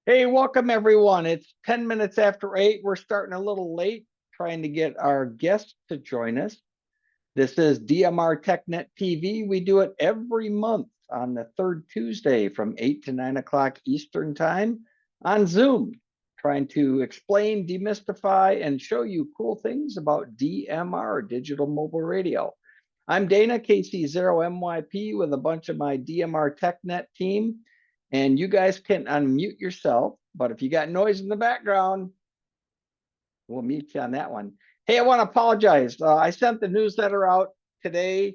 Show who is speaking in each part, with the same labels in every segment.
Speaker 1: Hey, welcome everyone. It's 10 minutes after 8. We're starting a little late, trying to get our guests to join us. This is DMR Tech Net TV. We do it every month on the third Tuesday from 8 to 9 o'clock Eastern Time on Zoom, trying to explain, demystify, and show you cool things about DMR, digital mobile radio. I'm Dana, KC0MYP, with a bunch of my DMR TechNet team. And you guys can unmute yourself, but if you got noise in the background, we'll mute you on that one. Hey, I want to apologize. I sent the newsletter out today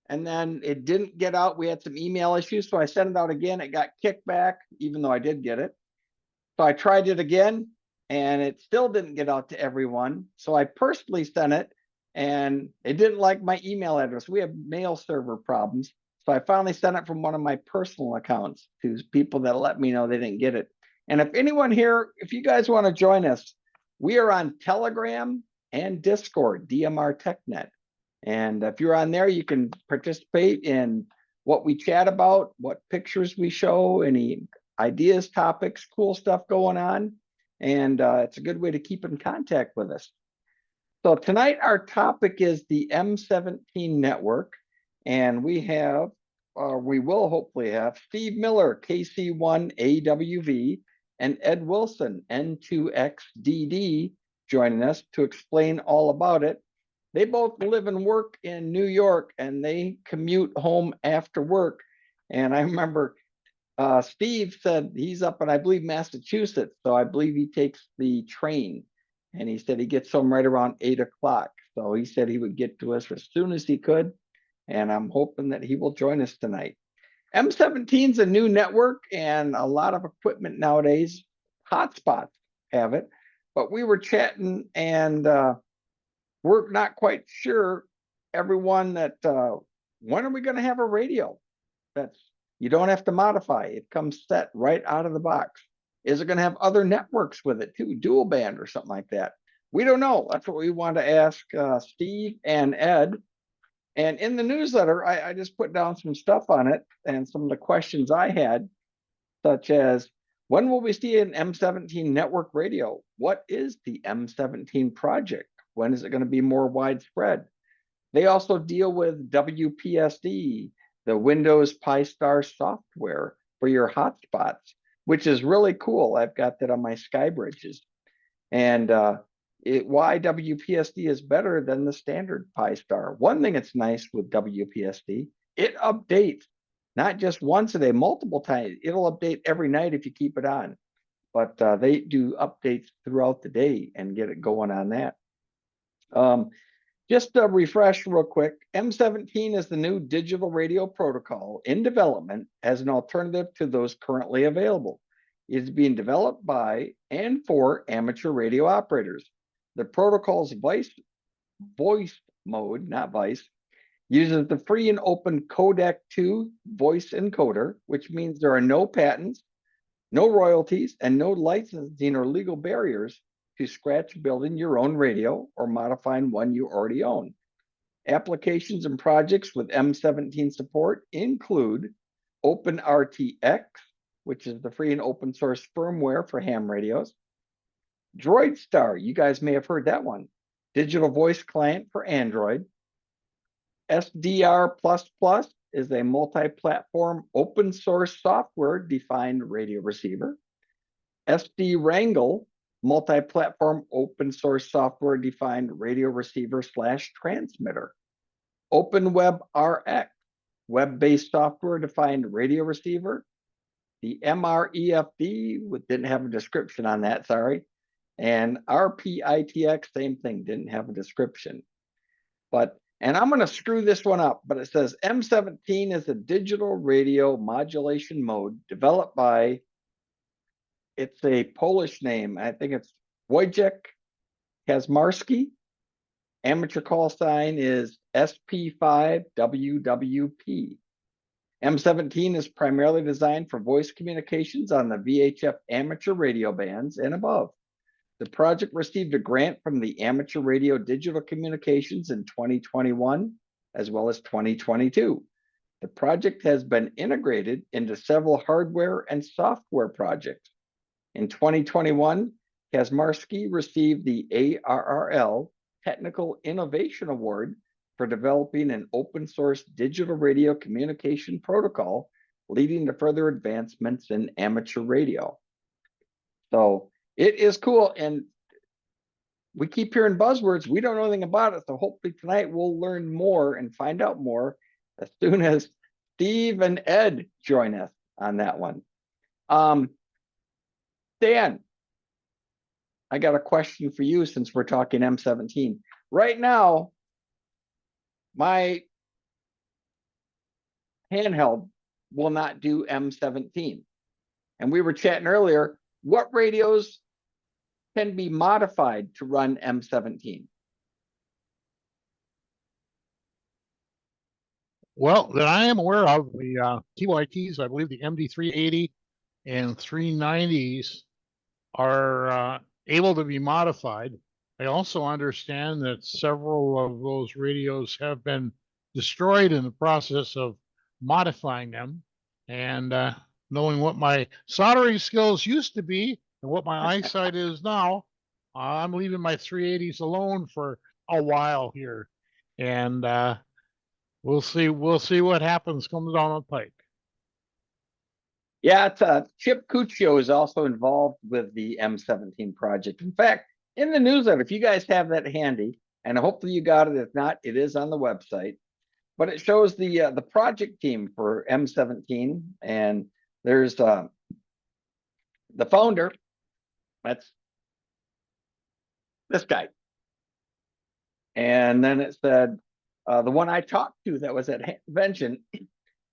Speaker 1: and then it didn't get out. We had some email issues, so I sent it out again. It got kicked back, even though I did get it. So I tried it again and it still didn't get out to everyone. So I personally sent it and it didn't like my email address. We have mail server problems. So I finally sent it from one of my personal accounts to people that let me know they didn't get it. And if anyone here, if you guys want to join us, we are on Telegram and Discord, DMR TechNet. And if you're on there, you can participate in what we chat about, what pictures we show, any ideas, topics, cool stuff going on. And it's a good way to keep in contact with us. So tonight our topic is the M17 network. And we will hopefully have Steve Miller, KC1AWV, and Ed Wilson, N2XDD, joining us to explain all about it. They both live and work in New York and they commute home after work. And I remember Steve said he's up in, I believe, Massachusetts. So I believe he takes the train. And he said he gets home right around 8 o'clock. So he said he would get to us as soon as he could. And I'm hoping that he will join us tonight. M17 is a new network and a lot of equipment nowadays. Hotspots have it. But we were chatting and we're not quite sure, everyone, that when are we going to have a radio that's you don't have to modify. It comes set right out of the box. Is it going to have other networks with it too, dual band or something like that? We don't know. That's what we want to ask Steve and Ed. And in the newsletter, I just put down some stuff on it and some of the questions I had, such as when will we see an M17 network radio? What is the M17 project? When is it going to be more widespread? They also deal with WPSD, the Windows Pi-Star software for your hotspots, which is really cool. I've got that on my Sky Bridges. And why WPSD is better than the standard Pi-Star. One thing that's nice with WPSD, it updates not just once a day, multiple times. It'll update every night if you keep it on. But they do updates throughout the day and get it going on that. Just to refresh real quick, M17 is the new digital radio protocol in development as an alternative to those currently available. It is being developed by and for amateur radio operators. The protocol's voice mode, not vice, uses the free and open codec 2 voice encoder, which means there are no patents, no royalties, and no licensing or legal barriers to scratch building your own radio or modifying one you already own. Applications and projects with M17 support include OpenRTX, which is the free and open source firmware for ham radios. DroidStar, you guys may have heard that one. Digital voice client for Android. SDR++ is a multi-platform open source software defined radio receiver. SD Wrangle, multi-platform open source software defined radio receiver / transmitter. OpenWebRX, web-based software defined radio receiver. The MREFD didn't have a description on that, sorry. And RPITX, same thing, didn't have a description. And I'm going to screw this one up, but it says M17 is a digital radio modulation mode developed by, it's a Polish name. I think it's Wojciech Kazmarski. Amateur call sign is SP5WWP. M17 is primarily designed for voice communications on the VHF amateur radio bands and above. The project received a grant from the Amateur Radio Digital Communications in 2021, as well as 2022. The project has been integrated into several hardware and software projects. In 2021, Kazmarsky received the ARRL Technical Innovation Award for developing an open source digital radio communication protocol, leading to further advancements in amateur radio. So it is cool. And we keep hearing buzzwords. We don't know anything about it. So hopefully tonight we'll learn more and find out more as soon as Steve and Ed join us on that one. Dan, I got a question for you since we're talking M17. Right now, my handheld will not do M17. And we were chatting earlier, what radios can be modified to run M17?
Speaker 2: Well, that I am aware of, the TYTs, I believe the MD380 and 390s are able to be modified. I also understand that several of those radios have been destroyed in the process of modifying them. And knowing what my soldering skills used to be and what my eyesight is now, I'm leaving my 380s alone for a while here. And we'll see what happens coming down the pike.
Speaker 1: Yeah, it's Chip Cuccio is also involved with the M17 project. In fact, in the newsletter, if you guys have that handy, and hopefully you got it, if not, it is on the website. But it shows the project team for M17, and there's the founder. That's this guy. And then it said the one I talked to that was at convention,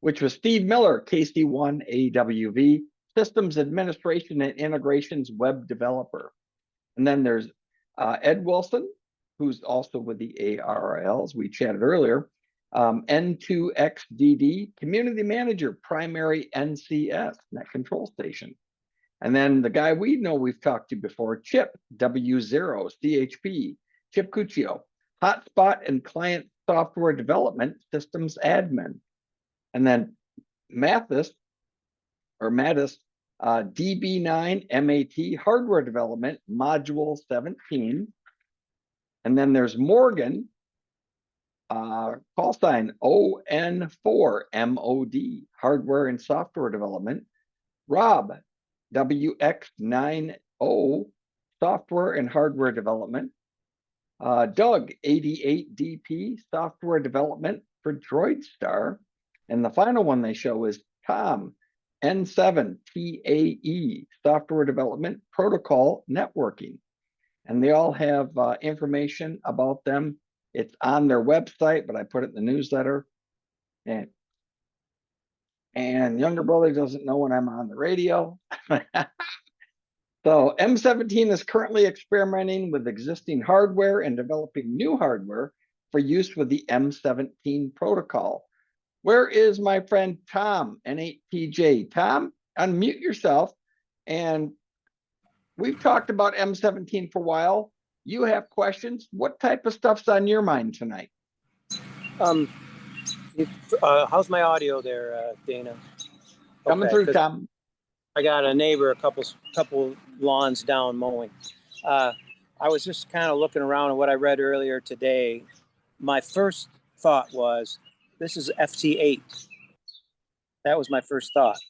Speaker 1: which was Steve Miller, KC1AWV, Systems Administration and Integrations Web Developer. And then there's Ed Wilson, who's also with the ARRLs, we chatted earlier, N2XDD, Community Manager, Primary NCS, Net Control Station. And then the guy we know we've talked to before, Chip, W0, CHP, Chip Cuccio, Hotspot and Client Software Development, Systems Admin. And then Mattis, DB9 MAT, Hardware Development, Module 17. And then there's Morgan, call sign ON4 MOD, Hardware and Software Development. Rob, WX90, Software and Hardware Development. Doug, 88DP, Software Development for DroidStar. And the final one they show is Tom, N7TAE, Software Development, Protocol Networking. And they all have information about them. It's on their website, but I put it in the newsletter. And younger brother doesn't know when I'm on the radio. So M17 is currently experimenting with existing hardware and developing new hardware for use with the M17 protocol. Where is my friend Tom, N8TJ? Tom, unmute yourself. And we've talked about M17 for a while. You have questions. What type of stuff's on your mind tonight?
Speaker 3: How's my audio there, Dana?
Speaker 1: Coming through, Tom.
Speaker 3: I got a neighbor a couple lawns down mowing. I was just kind of looking around at what I read earlier today. My first thought was, this is FT8. That was my first thought.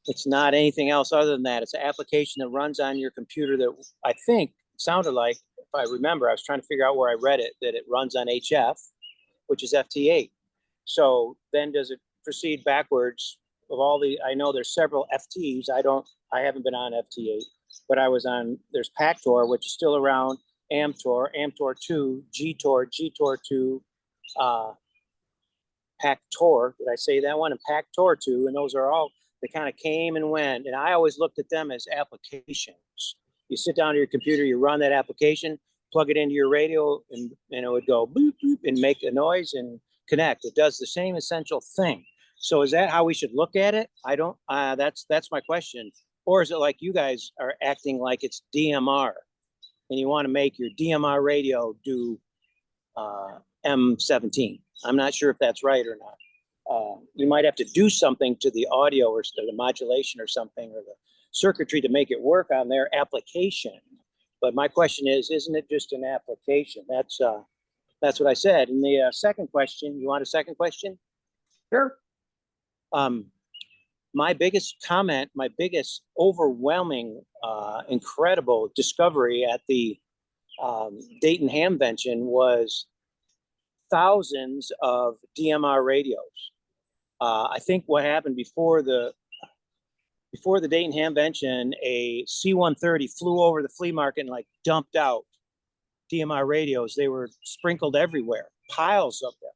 Speaker 3: It's not anything else other than that. It's an application that runs on your computer that I think sounded like, if I remember, I was trying to figure out where I read it, that it runs on HF, which is FT8. So then does it proceed backwards of all the, I know there's several FTs. I haven't been on FT8, but I was on, there's PACTOR, which is still around, AMTOR, AMTOR2, GTOR, GTOR2, PACTOR, did I say that one? And PACTOR2, and those are all, they kind of came and went. And I always looked at them as applications. You sit down to your computer, you run that application, plug it into your radio, and it would go boop, boop, and make a noise and connect. It does the same essential thing. So is that how we should look at it? I don't, that's my question. Or is it like you guys are acting like it's DMR and you want to make your DMR radio do M17? I'm not sure if that's right or not. You might have to do something to the audio or the modulation or something, or the circuitry to make it work on their application. But my question is, isn't it just an application? That's what I said. And the second question, you want a second question?
Speaker 1: Sure.
Speaker 3: My biggest comment, my biggest overwhelming, incredible discovery at the Dayton Hamvention was thousands of DMR radios. I think what happened before the Dayton Hamvention, a C-130 flew over the flea market and like dumped out DMR radios. They were sprinkled everywhere, piles of them,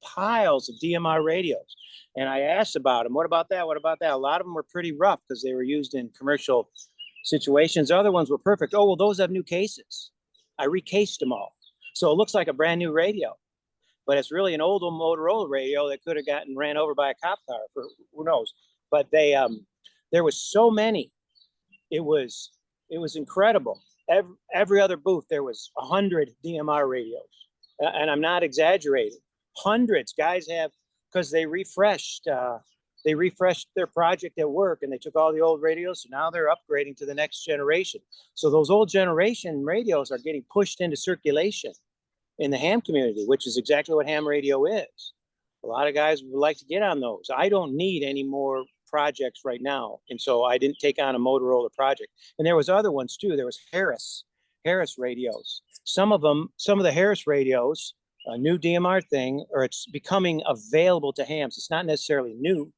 Speaker 3: piles of DMR radios. And I asked about them. What about that? What about that? A lot of them were pretty rough because they were used in commercial situations. Other ones were perfect. Oh, well, those have new cases. I recased them all. So it looks like a brand new radio, but it's really an old Motorola radio that could have gotten ran over by a cop car for who knows. But they, there was so many. It was incredible. Every other booth, there was 100 DMR radios. And I'm not exaggerating. Hundreds. Guys have, because they refreshed their project at work and they took all the old radios. So now they're upgrading to the next generation. So those old generation radios are getting pushed into circulation in the ham community, which is exactly what ham radio is. A lot of guys would like to get on those. I don't need any more projects right now. And so I didn't take on a Motorola project. And there was other ones too. There was Harris radios. Some of the Harris radios, a new DMR thing, or it's becoming available to hams. It's not necessarily new.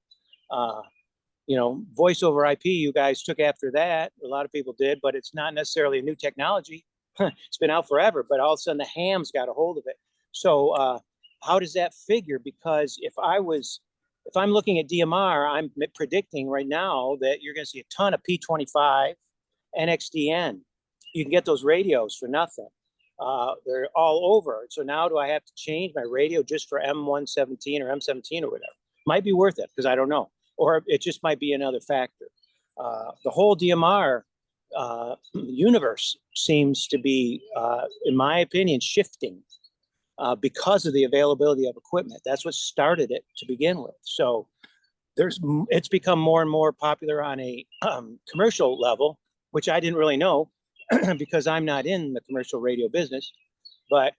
Speaker 3: Voice over IP, you guys took after that. A lot of people did, but it's not necessarily a new technology. It's been out forever, but all of a sudden the hams got a hold of it. So how does that figure? Because if I'm looking at DMR, I'm predicting right now that you're going to see a ton of P25 and XDN. You can get those radios for nothing. They're all over. So now do I have to change my radio just for M117 or M17 or whatever? Might be worth it because I don't know. Or it just might be another factor. The whole DMR universe seems to be, in my opinion, shifting because of the availability of equipment. That's what started it to begin with. So it's become more and more popular on a commercial level, which I didn't really know because I'm not in the commercial radio business, but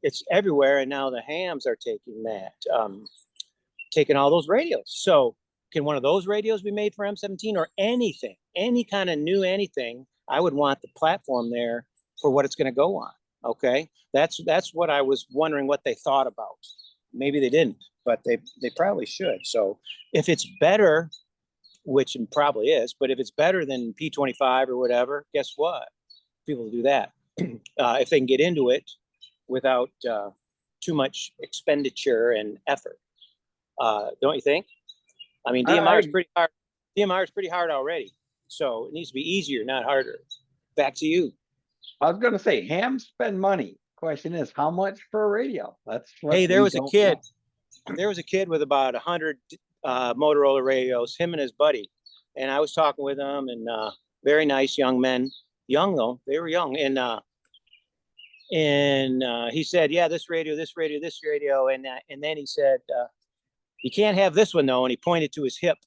Speaker 3: it's everywhere. And now the hams are taking that, taking all those radios. So can one of those radios be made for M17 or anything, any kind of new anything? I would want the platform there for what it's going to go on. Okay. That's what I was wondering what they thought about. Maybe they didn't, but they probably should. So if it's better, which it probably is, but if it's better than P25 or whatever, guess what? People do that. If they can get into it without too much expenditure and effort. Don't you think? I mean, DMR is pretty hard. DMR is pretty hard already. So it needs to be easier, not harder. Back to you.
Speaker 1: I was going to say, hams spend money. Question is, how much for a radio? That's what
Speaker 3: Hey, there was a kid.
Speaker 1: know.
Speaker 3: There was a kid with about 100 Motorola radios, him and his buddy. And I was talking with him, and very nice young men. Young though, they were young. And he said, yeah, this radio, and then he said, you can't have this one though, and he pointed to his hip,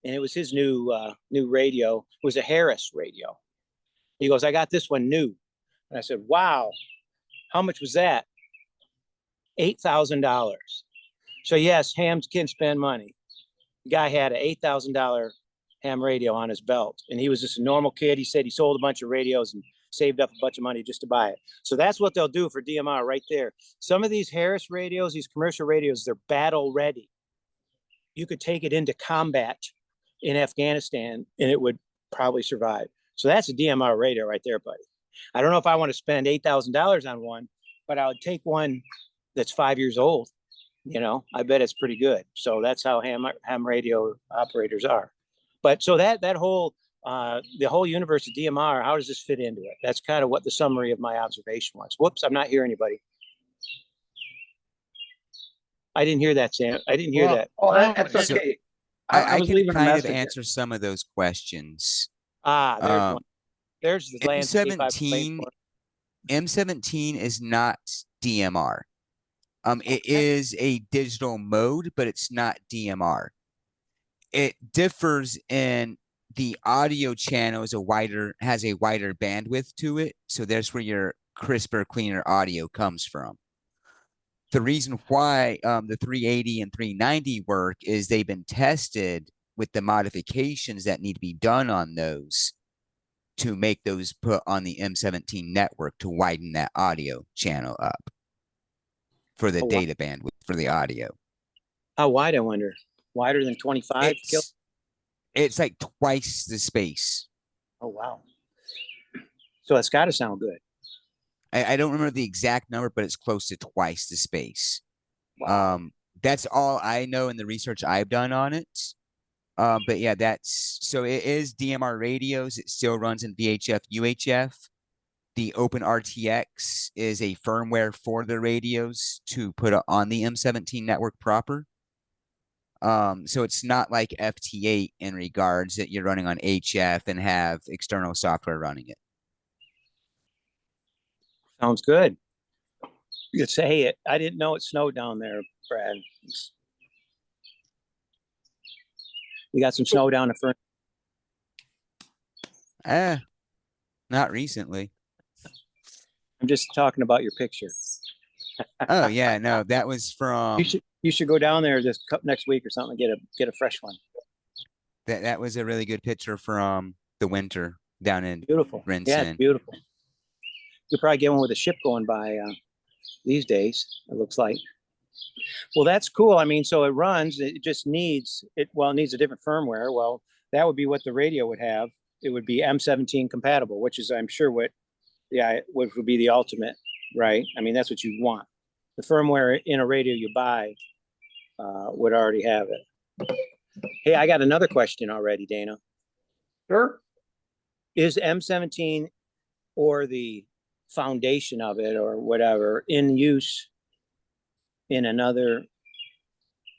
Speaker 3: and it was his new radio. It was a Harris radio. He goes, I got this one new. And I said, wow, how much was that? $8,000. So yes, hams can spend money. The guy had an $8,000 ham radio on his belt, and he was just a normal kid. He said he sold a bunch of radios and saved up a bunch of money just to buy it. So that's what they'll do for DMR right there. Some of these Harris radios, these commercial radios, they're battle ready. You could take it into combat in Afghanistan and it would probably survive. So that's a DMR radio right there, buddy. I don't know if I want to spend $8,000 on one, but I would take one that's 5 years old. I bet it's pretty good. So that's how ham radio operators are. But so that whole the whole universe of DMR, how does this fit into it? That's kind of what the summary of my observation was. Whoops, I'm not hearing anybody. I didn't hear that, Sam. I didn't hear that.
Speaker 1: Oh, that's okay.
Speaker 4: I
Speaker 1: was
Speaker 4: can
Speaker 1: leaving a
Speaker 4: kind of
Speaker 1: message.
Speaker 4: answer some of those questions.
Speaker 3: There's one. There's the landscape.
Speaker 4: M17 is not DMR. It is a digital mode, but it's not DMR. It differs in the audio channel is has a wider bandwidth to it. So that's where your crisper, cleaner audio comes from. The reason why the 380 and 390 work is they've been tested with the modifications that need to be done on those to make those put on the M17 network to widen that audio channel up for the data bandwidth for the audio.
Speaker 3: How wide, I wonder? Wider than 25?
Speaker 4: It's like twice the space.
Speaker 3: Oh, wow. So it's got to sound good.
Speaker 4: I don't remember the exact number, but it's close to twice the space.
Speaker 3: Wow.
Speaker 4: That's all I know in the research I've done on it. But yeah, so it is DMR radios. It still runs in VHF, UHF. The Open RTX is a firmware for the radios to put on the M17 network proper. So it's not like FT8 in regards that you're running on HF and have external software running it.
Speaker 3: Sounds good. You could say, hey, I didn't know it snowed down there, Brad. You got some snow down the front.
Speaker 4: Not recently.
Speaker 3: I'm just talking about your picture.
Speaker 4: Oh yeah, no, that was from.
Speaker 3: You should go down there this next week or something and get a fresh one.
Speaker 4: That was a really good picture from the winter down in
Speaker 3: Beautiful.
Speaker 4: Rinson.
Speaker 3: Yeah, it's beautiful. You'll probably get one with a ship going by these days, it looks like. Well, that's cool. I mean, so it runs, it just needs, it needs a different firmware. Well, that would be what the radio would have. It would be M17 compatible, which is, I'm sure, what would be the ultimate, right? I mean, that's what you want. The firmware in a radio you buy would already have it. Hey, I got another question already, Dana.
Speaker 1: Sure.
Speaker 3: Is M17 or the foundation of it or whatever in use in another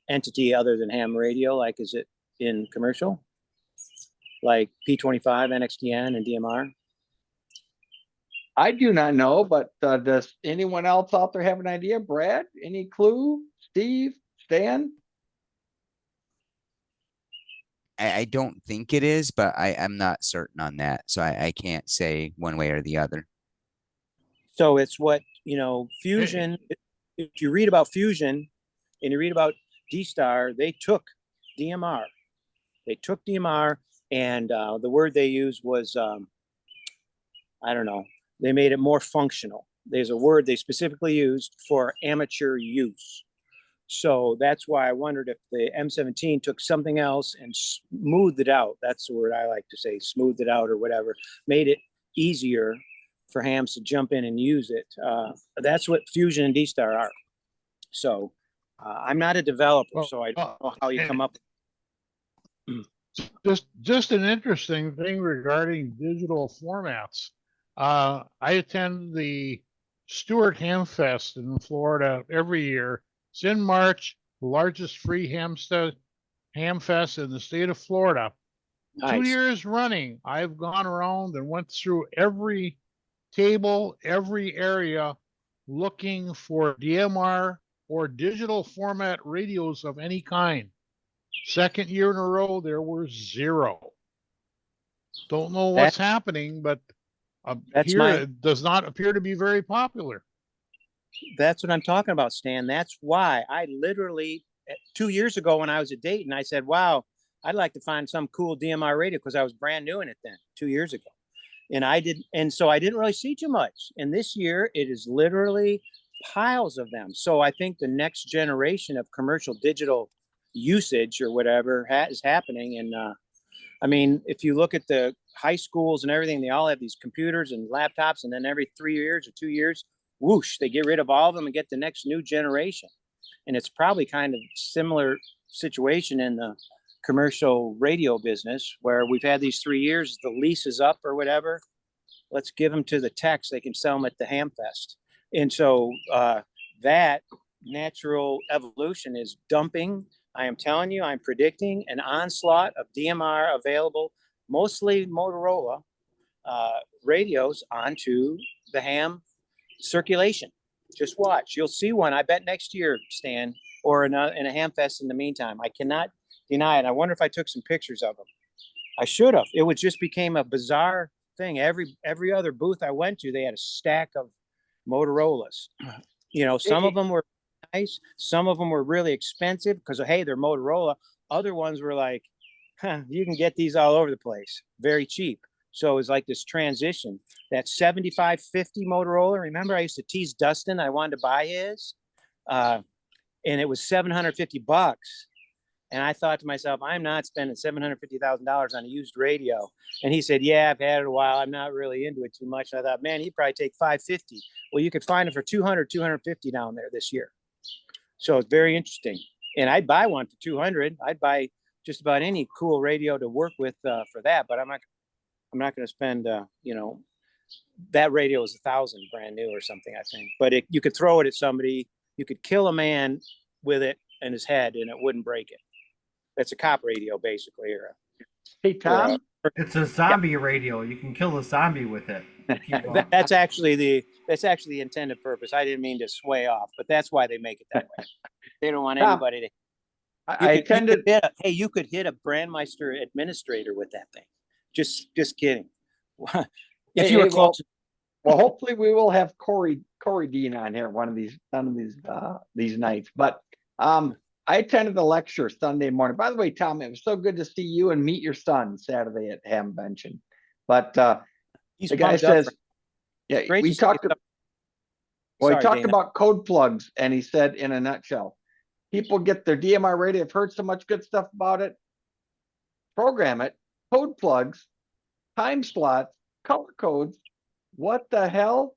Speaker 3: entity other than ham radio? Like, is it in commercial? Like P25, NXTN, and DMR?
Speaker 1: I do not know, but does anyone else out there have an idea? Brad, any clue? Steve, Stan?
Speaker 4: I don't think it is, but I'm not certain on that. So I can't say one way or the other.
Speaker 3: So it's what, Fusion, if you read about Fusion and you read about D-Star, they took DMR. They took DMR and the word they used was, I don't know, they made it more functional. There's a word they specifically used for amateur use. So that's why I wondered if the M17 took something else and smoothed it out. That's the word I like to say, smoothed it out or whatever, made it easier for hams to jump in and use it. That's what Fusion and D-Star are. So I'm not a developer, so I don't know how you come up.
Speaker 2: Just an interesting thing regarding digital formats. I attend the Stewart Ham Fest in Florida every year. It's in March, the largest free ham fest in the state of Florida.
Speaker 3: Nice.
Speaker 2: 2 years running, I've gone around and went through every table, every area, looking for DMR or digital format radios of any kind. Second year in a row, there were 0. Don't know what's happening, but it does not appear to be very popular.
Speaker 3: That's what I'm talking about, Stan. That's why I literally, 2 years ago when I was at Dayton, I said, wow, I'd like to find some cool DMR radio because I was brand new in it then, 2 years ago. And so I didn't really see too much. And this year it is literally piles of them. So I think the next generation of commercial digital usage or whatever is happening. And I mean, if you look at the high schools and everything, they all have these computers and laptops, and then every 3 years or 2 years, whoosh, they get rid of all of them and get the next new generation. And it's probably kind of similar situation in the commercial radio business where we've had these 3 years, the lease is up or whatever. Let's give them to the techs. They can sell them at the Ham Fest. And so that natural evolution is dumping. I am telling you, I'm predicting an onslaught of DMR available, mostly Motorola radios onto the ham circulation. Just watch. You'll see one, I bet, next year, Stan, or in a Ham Fest in the meantime. I cannot deny it. I wonder if I took some pictures of them. I should have. It was just became a bizarre thing. Every other booth I went to, they had a stack of Motorola's. You know, some of them were nice, some of them were really expensive because hey, they're Motorola. Other ones were like, huh, you can get these all over the place, very cheap. So it was like this transition. That 7550 Motorola. Remember, I used to tease Dustin. I wanted to buy his, and it was $750. And I thought to myself, I'm not spending $750,000 on a used radio. And he said, yeah, I've had it a while. I'm not really into it too much. And I thought, man, he'd probably take 550. Well, you could find it for 200, 250 down there this year. So it's very interesting. And I'd buy one for 200. I'd buy just about any cool radio to work with for that. But I'm not going to spend, you know, that radio is $1,000 brand new or something, I think. But you could throw it at somebody. You could kill a man with it in his head and it wouldn't break it. That's a cop radio, basically.
Speaker 1: Hey, Tom.
Speaker 5: It's a zombie radio. You can kill a zombie with it.
Speaker 3: That's actually the intended purpose. I didn't mean to sway off, but that's why they make it that way. They don't want anybody to. You could hit a Brandmeister administrator with that thing. Just kidding. If you were close.
Speaker 1: Well, hopefully we will have Corey Dean on here one of these nights. But I attended the lecture Sunday morning. By the way, Tom, it was so good to see you and meet your son Saturday at Hamvention. But the guy says, yeah, we talked. Well, he talked about code plugs, and he said, in a nutshell, people get their DMR radio. I've heard so much good stuff about it. Program it, code plugs, time slots, color codes. What the hell?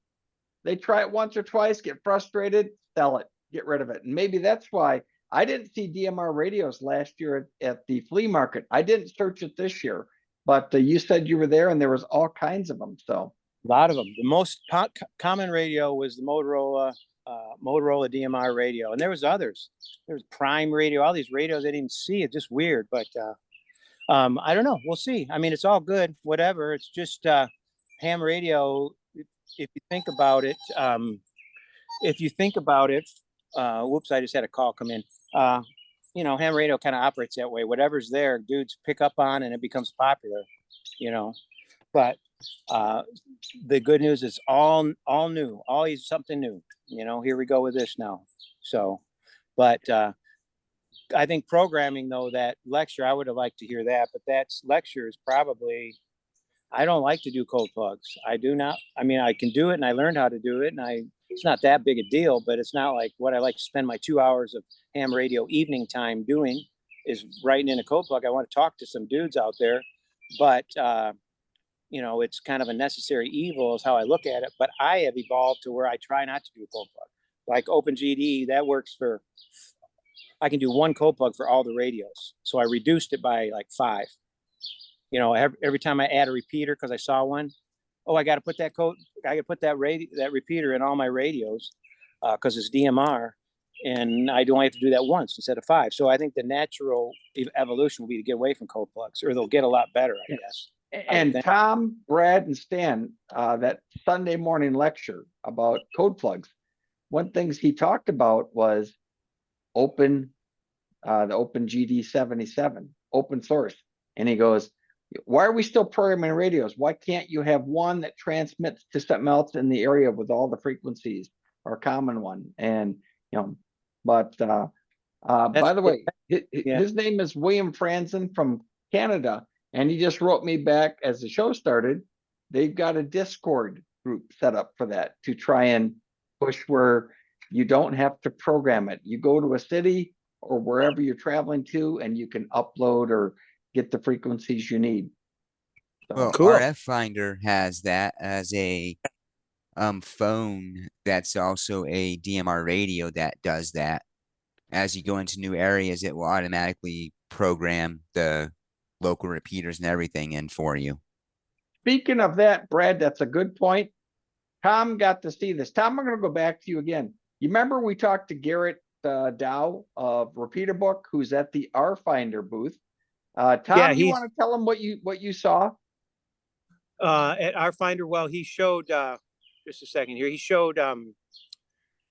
Speaker 1: They try it once or twice, get frustrated, sell it, get rid of it. And maybe that's why I didn't see DMR radios last year at the flea market. I didn't search it this year, but you said you were there and there was all kinds of them. So
Speaker 3: a lot of them. The most common radio was the Motorola DMR radio, and there was others. There was Prime radio, all these radios I didn't see. It's just weird, but I don't know. We'll see. I mean, it's all good, whatever. It's just ham radio. If you think about it, whoops, I just had a call come in. You know, ham radio kind of operates that way. Whatever's there, dudes pick up on, and it becomes popular. You know, but the good news is all new, always something new. You know, here we go with this now. So, but I think programming, though, that lecture, I would have liked to hear that, but that lecture is probably, I don't like to do cold plugs. I do not. I mean, I can do it, and I learned how to do it, and it's not that big a deal, but it's not like what I like to spend my 2 hours of ham radio evening time doing is writing in a code plug. I want to talk to some dudes out there, but you know, it's kind of a necessary evil is how I look at it. But I have evolved to where I try not to do a cold plug. Like OpenGD, that works for, I can do one cold plug for all the radios. So I reduced it by like 5. You know, every time I add a repeater, because I saw one, oh, I got to put that that repeater in all my radios because it's DMR, and I don't have to do that once instead of 5. So I think the natural evolution will be to get away from cold plugs, or they'll get a lot better, I guess.
Speaker 1: And Tom, Brad, and Stan, that Sunday morning lecture about code plugs, one things he talked about was the OpenGD 77, open source. And he goes, why are we still programming radios? Why can't you have one that transmits to something else in the area with all the frequencies, or a common one? And, you know, but by the way, his name is William Franzen from Canada. And he just wrote me back as the show started. They've got a Discord group set up for that to try and push where you don't have to program it. You go to a city or wherever you're traveling to, and you can upload or get the frequencies you need. So,
Speaker 4: well,
Speaker 3: cool.
Speaker 4: RF Finder has that as a phone that's also a DMR radio that does that. As you go into new areas, it will automatically program the local repeaters and everything in for you.
Speaker 1: Speaking of that, Brad, that's a good point. Tom got to see this. Tom, I'm going to go back to you again. You remember we talked to Garrett Dow of Repeater Book, who's at the R Finder booth. Tom, you want to tell him what you saw?
Speaker 3: At R Finder, well, he showed just a second here. He showed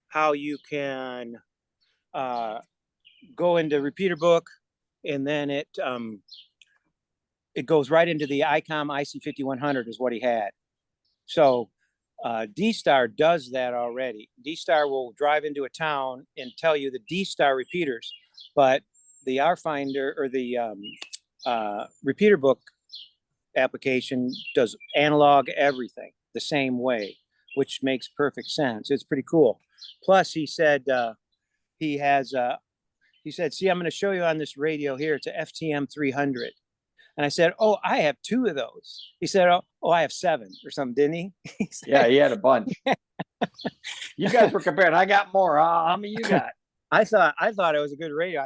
Speaker 3: how you can go into Repeater Book, and then it it goes right into the ICOM IC5100 is what he had. So D-Star does that already. D-Star will drive into a town and tell you the D-Star repeaters, but the R-Finder or the repeater book application does analog everything the same way, which makes perfect sense. It's pretty cool. Plus, he said he said, see, I'm going to show you on this radio here. It's a FTM 300. And I said, oh, I have 2 of those. He said, oh, I have 7 or something, didn't he? He said,
Speaker 1: Yeah, he had a bunch. You guys were comparing. I got more. How many you got?
Speaker 3: I thought it was a good radio.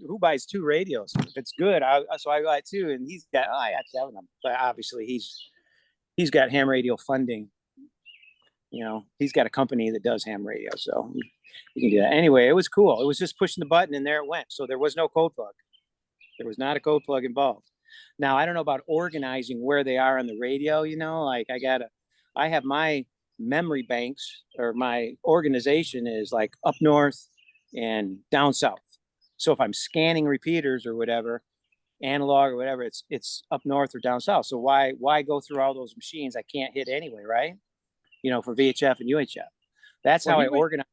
Speaker 3: Who buys 2 radios? If it's good, so I got 2, and he's got. Oh, I got 7 of them. But obviously, he's got ham radio funding. You know, he's got a company that does ham radio, so you can do that. Anyway, it was cool. It was just pushing the button, and there it went. So there was no code plug. There was not a code plug involved. Now I don't know about organizing where they are on the radio. You know, like I have my memory banks, or my organization is like up north and down south. So if I'm scanning repeaters or whatever, analog or whatever, it's up north or down south. So why go through all those machines I can't hit anyway, right? You know, for VHF and UHF. That's how I organize.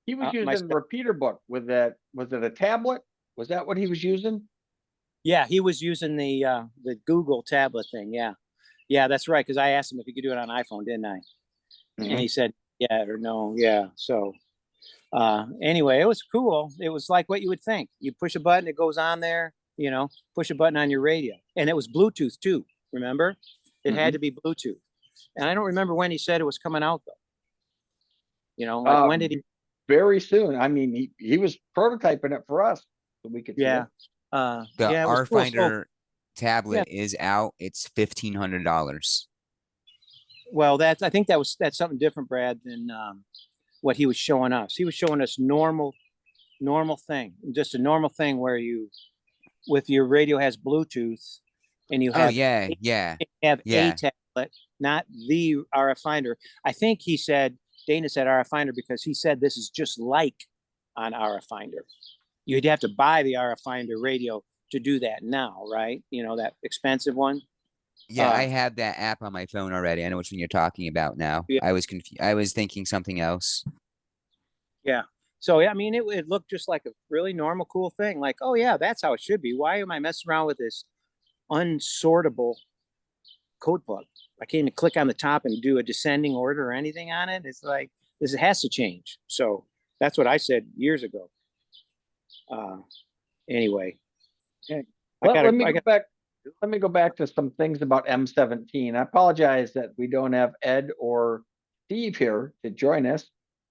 Speaker 1: He was using repeater book with that. Was it a tablet? Was that what he was using?
Speaker 3: Yeah, he was using the Google tablet thing. Yeah, that's right. Because I asked him if he could do it on iPhone, didn't I? And he said yeah or no. Yeah. So anyway, it was cool. It was like what you would think. You push a button, it goes on there. You know, push a button on your radio, and it was Bluetooth too. Remember, it had to be Bluetooth. And I don't remember when he said it was coming out though. You know, like when did he?
Speaker 1: Very soon. I mean, he was prototyping it for us, so we could.
Speaker 3: Yeah.
Speaker 4: The R-Finder tablet
Speaker 3: Yeah.
Speaker 4: is out. It's $1,500.
Speaker 3: Well, I think that's something different, Brad, than what he was showing us. He was showing us normal thing, just a normal thing where with your radio has Bluetooth, and you have
Speaker 4: a
Speaker 3: tablet, not the RF Finder. I think Dana said RF Finder because he said this is just like on RF Finder. You'd have to buy the RF Finder radio to do that now, right? You know, that expensive one.
Speaker 4: Yeah, I have that app on my phone already. I know which one you're talking about now.
Speaker 3: Yeah.
Speaker 4: I was confused. I was thinking something else.
Speaker 3: Yeah. So, I mean, it looked just like a really normal, cool thing. Like, oh, yeah, that's how it should be. Why am I messing around with this unsortable code plug? I can't even click on the top and do a descending order or anything on it. It's like, this has to change. So that's what I said years ago. Anyway.
Speaker 1: Let me go back to some things about M17. I apologize that we don't have Ed or Steve here to join us.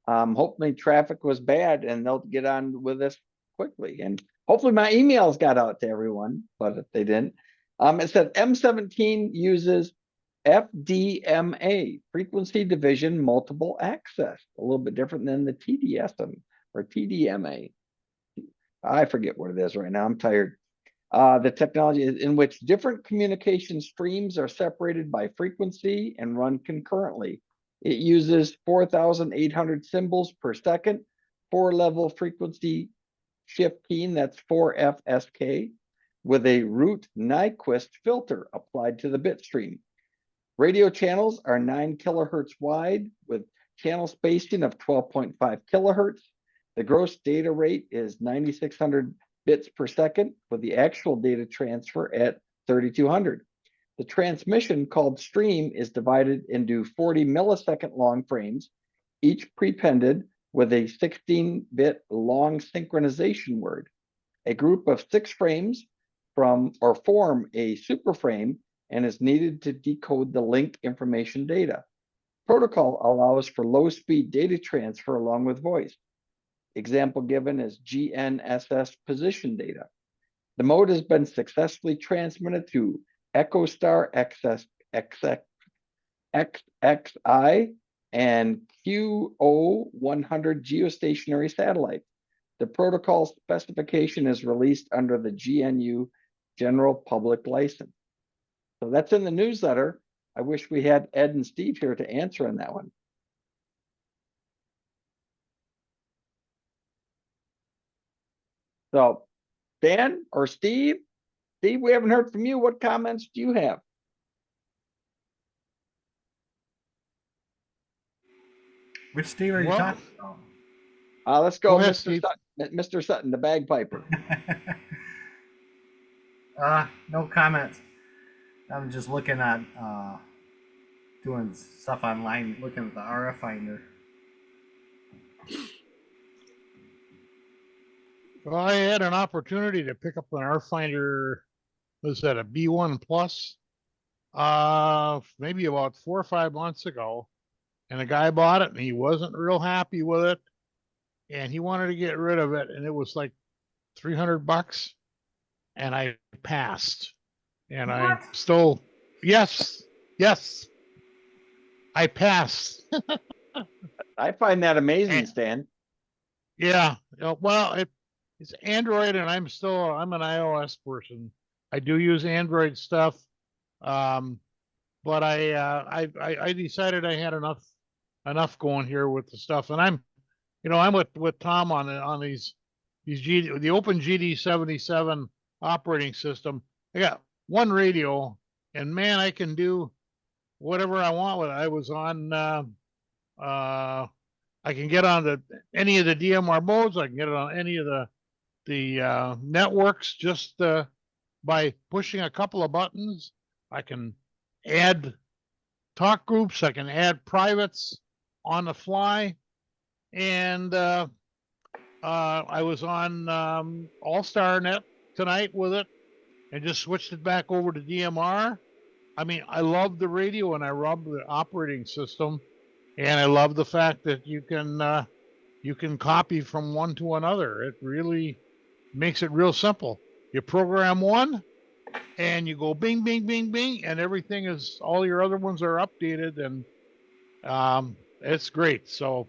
Speaker 1: Hopefully traffic was bad and they'll get on with us quickly. And hopefully my emails got out to everyone, but if they didn't, it said M17 uses FDMA, frequency division multiple access, a little bit different than the TDSM or TDMA. I forget what it is right now. I'm tired. The technology is in which different communication streams are separated by frequency and run concurrently. It uses 4,800 symbols per second, 4-level frequency shift keying, that's 4FSK, with a root Nyquist filter applied to the bit stream. Radio channels are 9 kilohertz wide with channel spacing of 12.5 kilohertz. The gross data rate is 9,600 bits per second with the actual data transfer at 3,200. The transmission, called stream, is divided into 40 millisecond long frames, each prepended with a 16-bit long synchronization word. A group of 6 frames form a superframe and is needed to decode the link information data. Protocol allows for low-speed data transfer along with voice. Example given is GNSS position data. The mode has been successfully transmitted to EchoStar XXI and QO100 geostationary satellites. The protocol specification is released under the GNU General Public License. So that's in the newsletter. I wish we had Ed and Steve here to answer on that one. So, Dan or Steve, Steve, we haven't heard from you. What comments do you have?
Speaker 5: Which Steve are you
Speaker 2: Well-
Speaker 5: talking about?
Speaker 1: Let's go,
Speaker 2: Go ahead,
Speaker 1: Mr.
Speaker 2: Steve.
Speaker 1: Sutton, Mr. Sutton, the bagpiper.
Speaker 5: No comments. I'm just looking at doing stuff online, looking at the RF finder.
Speaker 2: Well, I had an opportunity to pick up an R finder. Was that a B1 Plus? Maybe about 4 or 5 months ago. And the guy bought it and he wasn't real happy with it. And he wanted to get rid of it. And it was like $300. And I passed. And I
Speaker 5: What?
Speaker 2: still, yes, I passed.
Speaker 1: I find that amazing,
Speaker 2: And-
Speaker 1: Stan.
Speaker 2: Yeah, well, it's Android, and I'm an iOS person. I do use Android stuff, but I decided I had enough going here with the stuff, and I'm with Tom on these the Open GD77 operating system. I got one radio, and man, I can do whatever I want with it. I was on I can get on any of the DMR modes. I can get it on any of the networks just by pushing a couple of buttons. I can add talk groups. I can add privates on the fly. And I was on All-Star Net tonight with it and just switched it back over to DMR. I mean, I love the radio and I love the operating system. And I love the fact that you can copy from one to another. It really makes it real simple. You program one and you go bing, bing, bing, bing, and everything is, all your other ones are updated, and it's great. So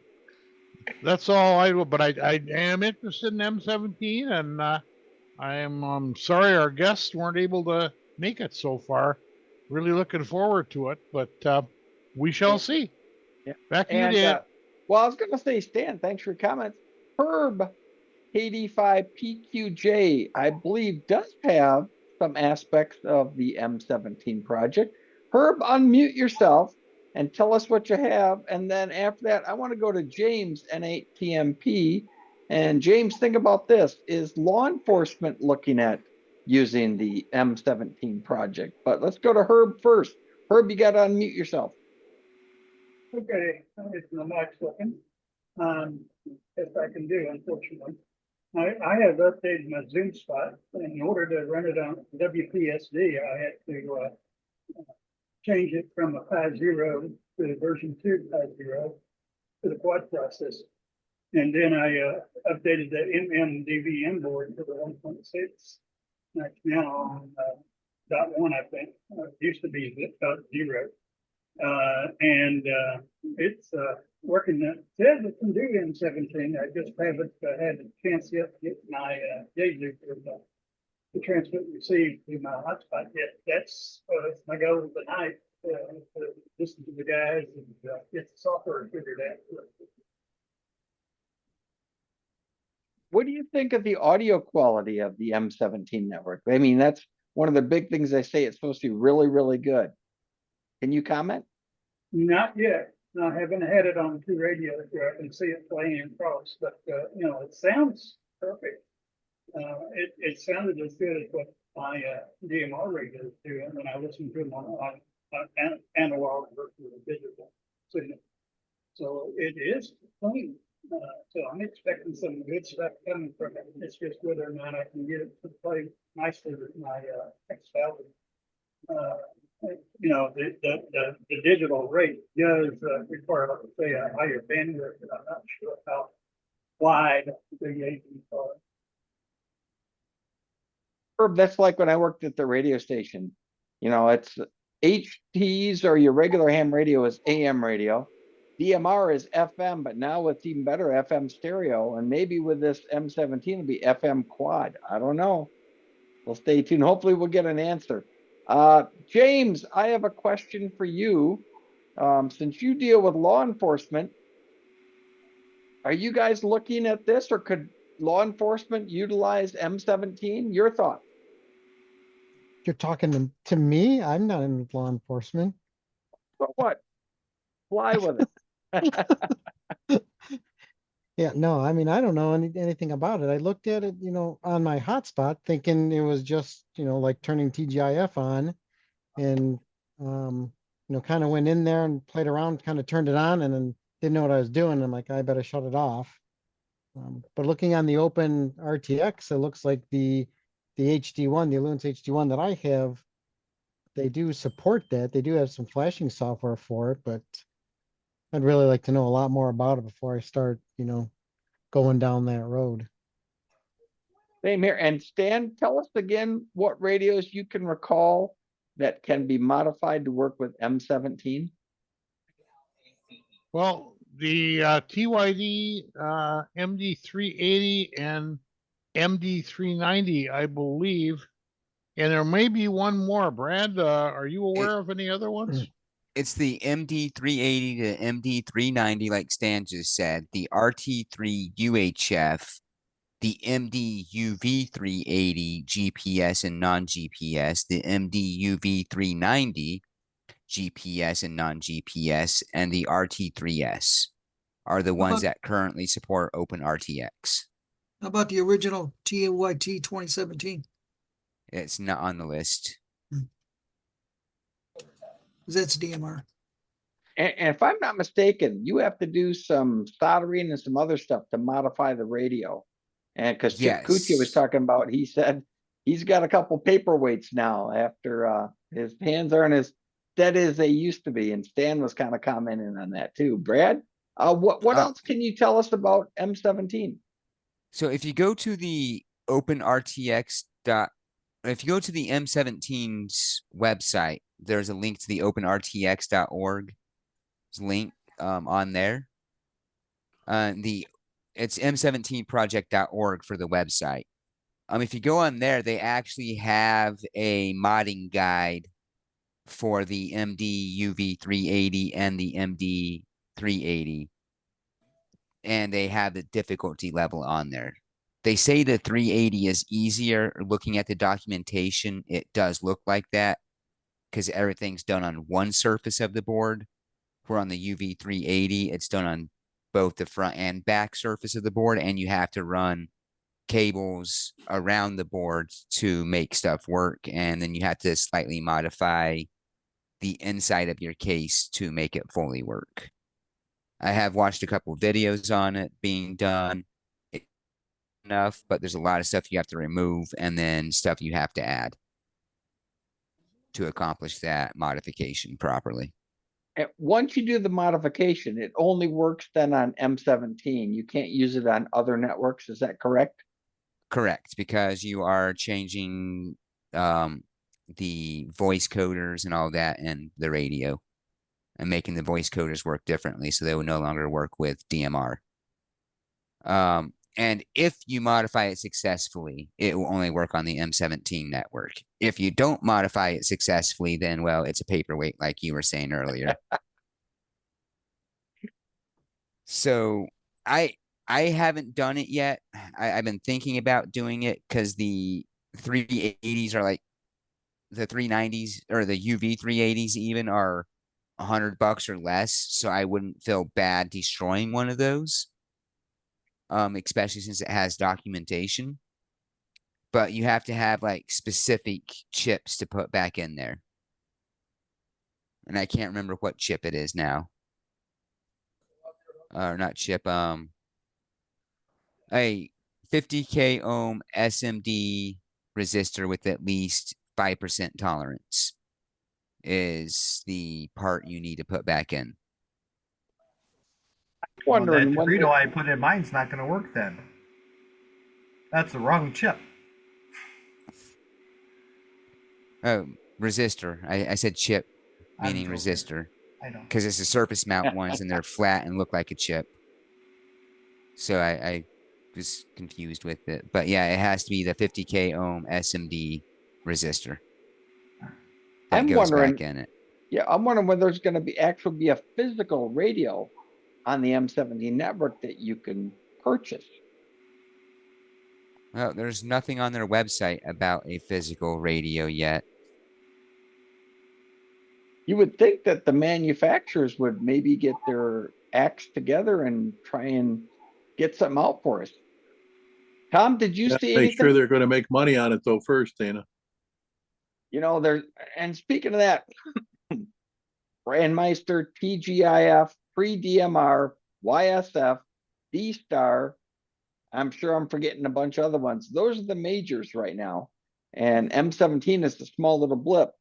Speaker 2: that's all I do. But I am interested in M17, and I'm sorry our guests weren't able to make it so far. Really looking forward to it, but we shall see.
Speaker 1: Yeah.
Speaker 2: Back to you,
Speaker 1: And
Speaker 2: Dan.
Speaker 1: well, I was going to say, Stan, thanks for your comments. Herb KD5PQJ, I believe, does have some aspects of the M17 project. Herb, unmute yourself and tell us what you have. And then after that, I want to go to James, N8TMP. And James, think about this. Is law enforcement looking at using the M17 project? But let's go to Herb first. Herb, you got to unmute yourself.
Speaker 6: Okay, it's the mic looking. If I can do, unfortunately. I have updated my Zoom spot. In order to run it on WPSD, I had to change it from a 5.0 to version 2 5.0 to the quad processor. And then I updated the MMDVM board to the 1.6. That's now on .1, I think. It used to be .0. And it's working. It says it can do M17. I just haven't had a chance yet to get my JZoo for the transmit and receive to my hotspot yet. That's my goal tonight, to listen to the guys and get the software figured out.
Speaker 1: What do you think of the audio quality of the M17 network? I mean, that's one of the big things they say. It's supposed to be really, really good. Can you comment?
Speaker 6: Not yet. I haven't had it on 2 radios where I can see it playing across, but it sounds perfect. It sounded as good as what my DMR radio is doing when I listen to them on analog versus digital signal. So it is clean. So I'm expecting some good stuff coming from it. It's just whether or not I can get it to play nicely with my X-Valve. The digital rate does require, let's say, a higher bandwidth, and I'm not sure how wide the AVs are.
Speaker 1: Herb, that's like when I worked at the radio station. It's HTs or your regular ham radio is AM radio. DMR is FM, but now it's even better, FM stereo. And maybe with this M17, it'll be FM quad. I don't know. We'll stay tuned. Hopefully we'll get an answer. James, I have a question for you. Since you deal with law enforcement, are you guys looking at this, or could law enforcement utilize M17? Your thoughts?
Speaker 7: You're talking to me? I'm not in law enforcement.
Speaker 1: But what? Fly with it.
Speaker 7: Yeah, no, I mean, I don't know anything about it. I looked at it, on my hotspot thinking it was just, like turning TGIF on and, kind of went in there and played around, kind of turned it on and then didn't know what I was doing. I'm like, I better shut it off. But looking on the open RTX, it looks like the HD1, the Allunce HD1 that I have, they do support that. They do have some flashing software for it, but I'd really like to know a lot more about it before I start, going down that road.
Speaker 1: Same here. And Stan, tell us again what radios you can recall that can be modified to work with M17.
Speaker 2: Well, the TYD MD380 and MD390, I believe. And there may be one more. Brad, are you aware of any other ones?
Speaker 4: It's the MD380 to MD390, like Stan just said, the RT3 UHF, the MD-UV380 GPS and non-GPS, the MD-UV390 GPS and non-GPS, and the RT3S are the ones that currently support Open RTX.
Speaker 8: How about the original TYT 2017?
Speaker 4: It's not on the list.
Speaker 8: That's DMR.
Speaker 1: And if I'm not mistaken, you have to do some soldering and some other stuff to modify the radio. And because Chip Kuchia was talking about, he said he's got a couple paperweights now after his hands aren't as steady as they used to be. And Stan was kind of commenting on that too. Brad, what else can you tell us about M17?
Speaker 4: So if you go to the if you go to the M17's website, there's a link to the openrtx.org link on there. It's M17 Project.org for the website. If you go on there, they actually have a modding guide for the MD UV380 and the MD 380. And they have the difficulty level on there. They say the 380 is easier. Looking at the documentation, it does look like that because everything's done on one surface of the board. Where on the UV380, it's done on both the front and back surface of the board, and you have to run cables around the board to make stuff work, and then you have to slightly modify the inside of your case to make it fully work. I have watched a couple of videos on it being done enough, but there's a lot of stuff you have to remove and then stuff you have to add to accomplish that modification properly.
Speaker 1: And once you do the modification, it only works then on M17. You can't use it on other networks. Is that correct?
Speaker 4: Correct, because you are changing the voice coders and all that in the radio and making the voice coders work differently, so they will no longer work with DMR. And if you modify it successfully, it will only work on the M17 network. If you don't modify it successfully, then, well, it's a paperweight, like you were saying earlier. So I haven't done it yet. I've been thinking about doing it because the 380s are like the 390s, or the UV 380s even are $100 or less. So I wouldn't feel bad destroying one of those. Especially since it has documentation, but you have to have like specific chips to put back in there. And I can't remember what chip it is now. Or not chip, a 50K ohm SMD resistor with at least 5% tolerance is the part you need to put back in.
Speaker 1: Wondering
Speaker 5: that Dorito I put in mine's not going to work then. That's the wrong chip.
Speaker 4: Oh, resistor. I said chip, meaning resistor.
Speaker 5: I know.
Speaker 4: Because it's the surface mount ones and they're flat and look like a chip. So I was confused with it. But yeah, it has to be the 50K ohm SMD resistor. That goes back in it.
Speaker 1: Yeah, I'm wondering whether there's going to be a physical radio on the M17 network that you can purchase.
Speaker 4: Well, there's nothing on their website about a physical radio yet.
Speaker 1: you would think that the manufacturers would maybe get their acts together and try and get something out for us. Tom, did you see
Speaker 9: Make sure
Speaker 1: anything?
Speaker 9: they're gonna make money on it though first, Dana.
Speaker 1: There's, and speaking of that, Brandmeister, TGIF, pre-DMR, YSF, D-Star. I'm sure I'm forgetting a bunch of other ones. Those are the majors right now. And M17 is the small little blip.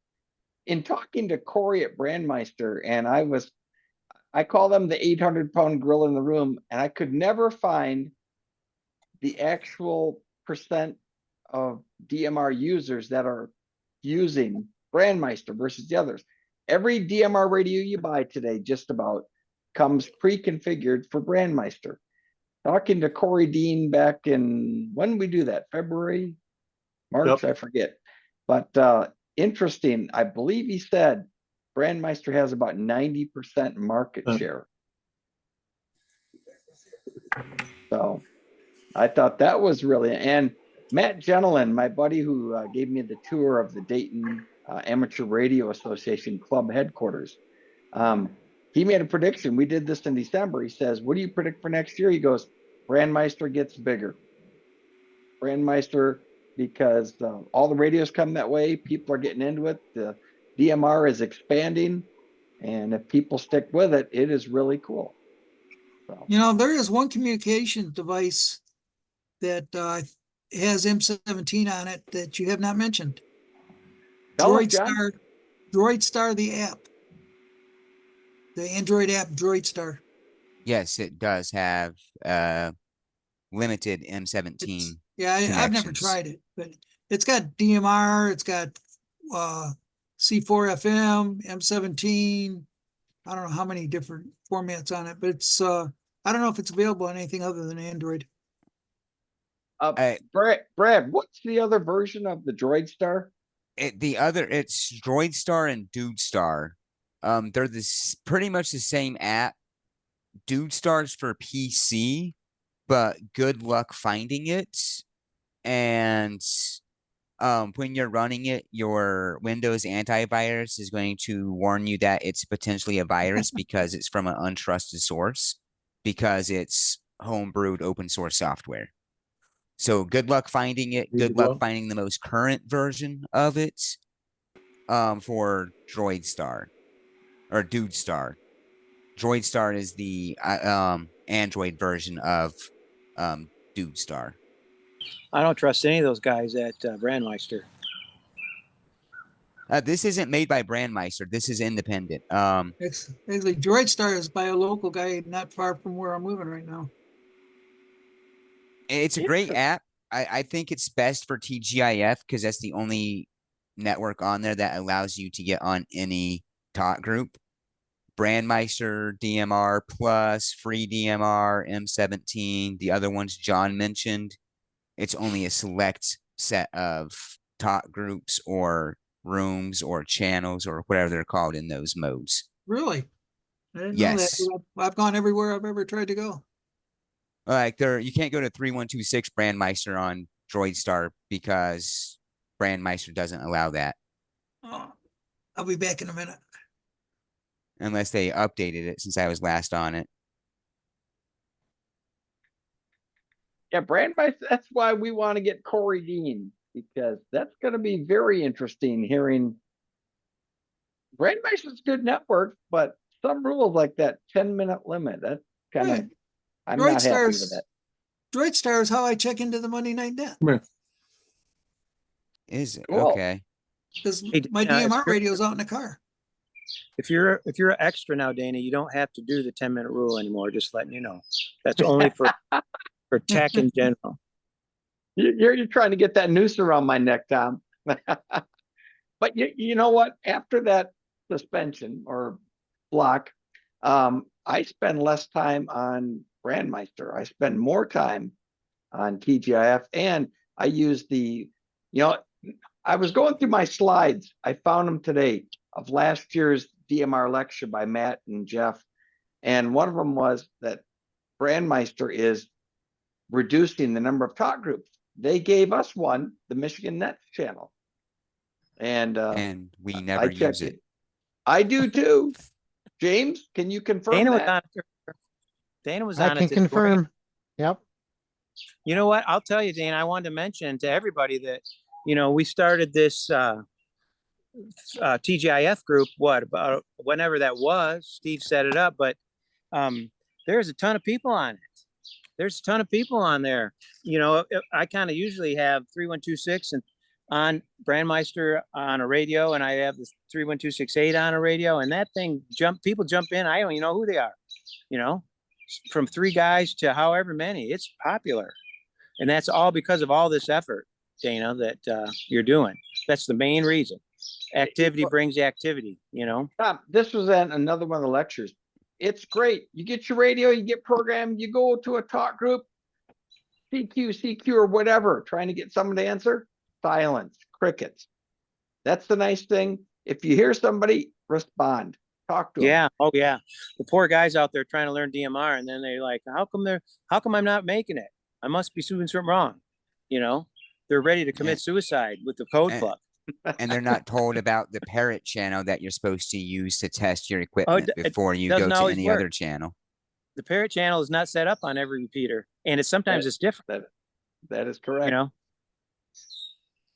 Speaker 1: In talking to Corey at Brandmeister, and I call them the 800-pound gorilla in the room, and I could never find the actual percent of DMR users that are using Brandmeister versus the others. Every DMR radio you buy today, just about, comes pre-configured for Brandmeister. Talking to Corey Dean back in, when did we do that? February, March,
Speaker 9: Yep.
Speaker 1: I forget. But interesting, I believe he said Brandmeister has about 90% market share. So I thought that was really, and Matt Gentlin, my buddy who gave me the tour of the Dayton Amateur Radio Association club headquarters. He made a prediction. We did this in December. He says, what do you predict for next year? He goes, Brandmeister gets bigger. Brandmeister, because all the radios come that way. People are getting into it. The DMR is expanding. And if people stick with it, it is really cool. So.
Speaker 8: There is one communication device that has M17 on it that you have not mentioned. DroidStar, the app. The Android app, DroidStar.
Speaker 4: Yes, it does have limited M17.
Speaker 8: I've never tried it, but it's got DMR, it's got C4FM, M17. I don't know how many different formats on it, but it's I don't know if it's available on anything other than Android.
Speaker 1: Brad, what's the other version of the DroidStar?
Speaker 4: It's DroidStar and DudeStar. They're pretty much the same app. DudeStar's for PC, but good luck finding it. And when you're running it, your Windows antivirus is going to warn you that it's potentially a virus because it's from an untrusted source, because it's homebrewed open source software. So good luck finding it. Good luck finding the most current version of it for DroidStar or DudeStar. DroidStar is the Android version of DudeStar.
Speaker 3: I don't trust any of those guys at Brandmeister.
Speaker 4: This isn't made by Brandmeister. This is independent.
Speaker 8: It's actually DroidStar is by a local guy not far from where I'm moving right now.
Speaker 4: It's a great app. I think it's best for TGIF because that's the only network on there that allows you to get on any talk group. Brandmeister, DMR Plus, Free DMR, M17, the other ones John mentioned. It's only a select set of talk groups or rooms or channels or whatever they're called in those modes.
Speaker 8: Really? I didn't
Speaker 4: Yes.
Speaker 8: know that. I've gone everywhere I've ever tried to go.
Speaker 4: Like you can't go to 3126 Brandmeister on DroidStar because Brandmeister doesn't allow that.
Speaker 8: Oh, I'll be back in a minute.
Speaker 4: Unless they updated it since I was last on it.
Speaker 1: Yeah, Brandmeister, that's why we want to get Corey Dean, because that's going to be very interesting hearing. Brandmeister's good network, but some rules like that 10-minute limit, that's kind of, I'm not happy with that.
Speaker 8: DroidStar is how I check into the Monday Night Net.
Speaker 4: Is it?
Speaker 1: Cool.
Speaker 4: Okay.
Speaker 8: Because my DMR radio is out in the car.
Speaker 3: If you're extra now, Dana, you don't have to do the 10-minute rule anymore. Just letting you know. That's only for tech in general.
Speaker 1: You're trying to get that noose around my neck, Tom. But you know what? After that suspension or block, I spend less time on Brandmeister. I spend more time on TGIF, and I use I was going through my slides. I found them today of last year's DMR lecture by Matt and Jeff. And one of them was that Brandmeister is reducing the number of talk groups. They gave us one, the Michigan Nets channel. And
Speaker 4: we never use it.
Speaker 1: I do too. James, can you confirm
Speaker 3: Dana was
Speaker 1: that?
Speaker 3: on it. Dana was
Speaker 7: I
Speaker 3: on
Speaker 7: can
Speaker 3: it this morning.
Speaker 7: confirm. Yep.
Speaker 3: You know what? I'll tell you, Dana, I wanted to mention to everybody that, we started this TGIF group, about whenever that was, Steve set it up, but there's a ton of people on it. There's a ton of people on there. I kind of usually have 3126 and on Brandmeister on a radio, and I have this 31268 on a radio, and that thing people jump in. I don't even know who they are, from 3 guys to however many. It's popular. And that's all because of all this effort, Dana, that you're doing. That's the main reason. Activity brings activity,
Speaker 1: Tom, this was another one of the lectures. It's great. You get your radio, you get programmed, you go to a talk group, CQ or whatever, trying to get someone to answer. Silence, crickets. That's the nice thing. If you hear somebody, respond. Talk to them.
Speaker 3: Yeah. Oh yeah. The poor guys out there trying to learn DMR, and then they're like, how come I'm not making it? I must be doing something wrong. They're ready to commit suicide with the code plug.
Speaker 4: And they're not told about the parrot channel that you're supposed to use to test your equipment before you go to any other channel.
Speaker 3: The parrot channel is not set up on every repeater, and sometimes it's different.
Speaker 1: That is correct.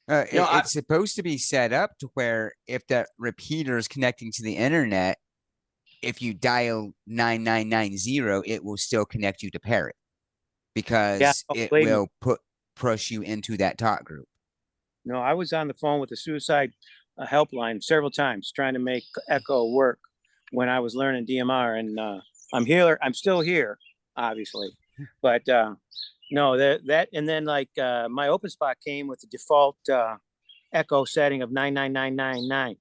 Speaker 4: It's supposed to be set up to where if the repeater is connecting to the internet, if you dial 9990, it will still connect you to parrot because it will push you into that talk group.
Speaker 3: No, I was on the phone with the suicide helpline several times trying to make Echo work when I was learning DMR, and I'm here. I'm still here, obviously, but no, that and then my open spot came with the default Echo setting of 99999,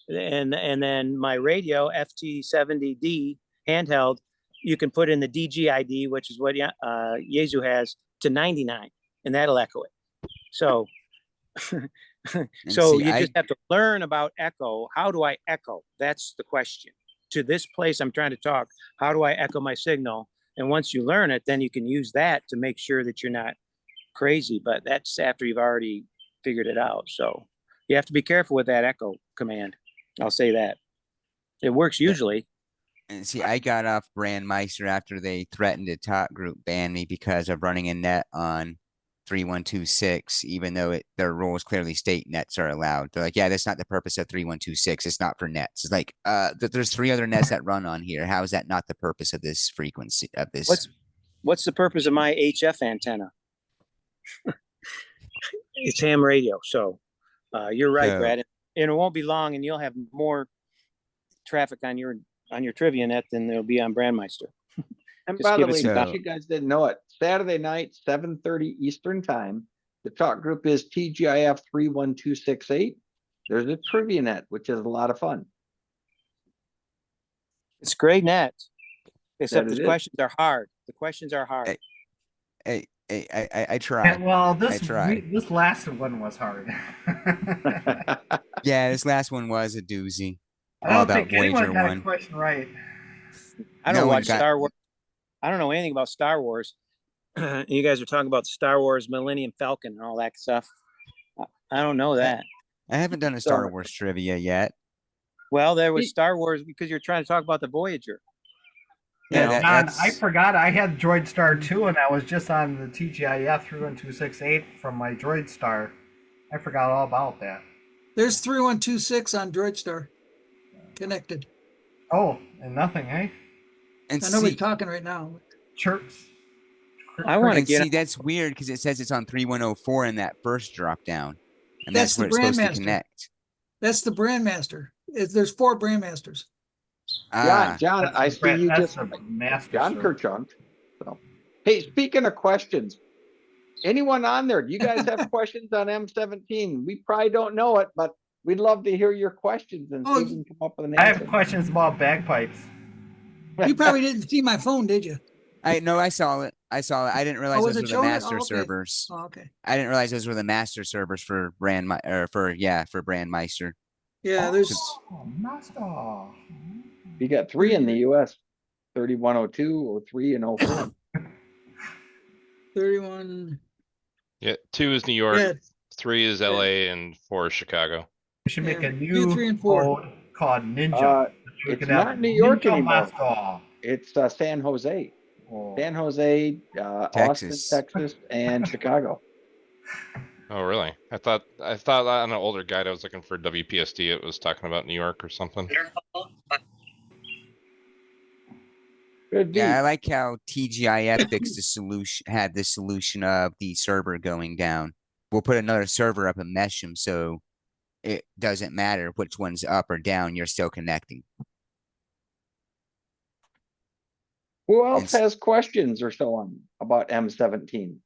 Speaker 3: and then my radio FT70D handheld, you can put in the DGID, which is what Yaesu has, to 99, and that'll echo it. So, you just have to learn about Echo. How do I echo? That's the question. To this place I'm trying to talk, how do I echo my signal? And once you learn it, then you can use that to make sure that you're not crazy. But that's after you've already figured it out. So you have to be careful with that echo command. I'll say that. It works usually.
Speaker 4: And see, I got off Brandmeister after they threatened to talk group ban me because of running a net on 3126, even though their rules clearly state nets are allowed. They're like, yeah, that's not the purpose of 3126. It's not for nets. It's like, there's 3 other nets that run on here. How is that not the purpose of this frequency of this?
Speaker 3: What's the purpose of my HF antenna? It's ham radio. So you're right, Brad. And it won't be long, and you'll have more traffic on your trivia net than there'll be on Brandmeister.
Speaker 1: And by the way, if you guys didn't know it, Saturday night, 7:30 Eastern time, the talk group is TGIF 31268. There's a trivia net, which is a lot of fun.
Speaker 3: It's great net, except the questions are hard. The questions are hard.
Speaker 4: I tried.
Speaker 5: Well, this last one was hard.
Speaker 4: Yeah, this last one was a doozy.
Speaker 5: I don't think anyone got a question right.
Speaker 3: I don't watch Star Wars. I don't know anything about Star Wars. You guys are talking about Star Wars Millennium Falcon and all that stuff. I don't know that.
Speaker 4: I haven't done a Star Wars trivia yet.
Speaker 3: Well, there was Star Wars because you're trying to talk about the Voyager.
Speaker 5: Yeah, John, I forgot I had Droid Star 2 and I was just on the TGIF 31268 from my Droid Star. I forgot all about that.
Speaker 8: There's 3126 on Droid Star connected.
Speaker 5: Oh, and nothing, eh?
Speaker 4: And
Speaker 8: I know we're talking right now.
Speaker 5: Chirps.
Speaker 3: I want to
Speaker 4: see. That's weird because it says it's on 3104 in that first drop down, and that's where it's supposed to connect.
Speaker 8: That's the Brandmaster. There's 4 Brandmasters.
Speaker 1: John, I see you just John Kerchunk. So, hey, speaking of questions, anyone on there? Do you guys have questions on M17? We probably don't know it, but we'd love to hear your questions and see if we can come up with an answer.
Speaker 5: I have questions about bagpipes.
Speaker 8: You probably didn't see my phone, did you?
Speaker 4: I saw it. I didn't realize those were the master servers.
Speaker 8: Oh, okay.
Speaker 4: I didn't realize those were the master servers for Brandmeister.
Speaker 8: Yeah, there's
Speaker 5: master.
Speaker 1: You got 3 in the US, 3102, 03, and 04.
Speaker 8: 31.
Speaker 10: Yeah, 2 is New York,
Speaker 8: Yeah.
Speaker 10: 3 is LA, and 4 is Chicago.
Speaker 5: We should make
Speaker 8: Yeah,
Speaker 5: a
Speaker 8: 2,
Speaker 5: new
Speaker 8: 3, and 4.
Speaker 5: code called Ninja. We
Speaker 1: It's
Speaker 5: could have
Speaker 1: not New York
Speaker 5: Ninja
Speaker 1: anymore.
Speaker 5: Master.
Speaker 1: It's San Jose,
Speaker 5: Oh.
Speaker 1: San Jose, Austin,
Speaker 4: Texas.
Speaker 1: Texas, and Chicago.
Speaker 10: Oh, really? I thought on an older guide I was looking for WPSD. It was talking about New York or something.
Speaker 1: Could be.
Speaker 4: Yeah, I like how TGIF fixed the solution, had the solution of the server going down. We'll put another server up and mesh them so it doesn't matter which one's up or down, you're still connecting.
Speaker 1: Who else
Speaker 4: And
Speaker 1: has questions or so on about M17?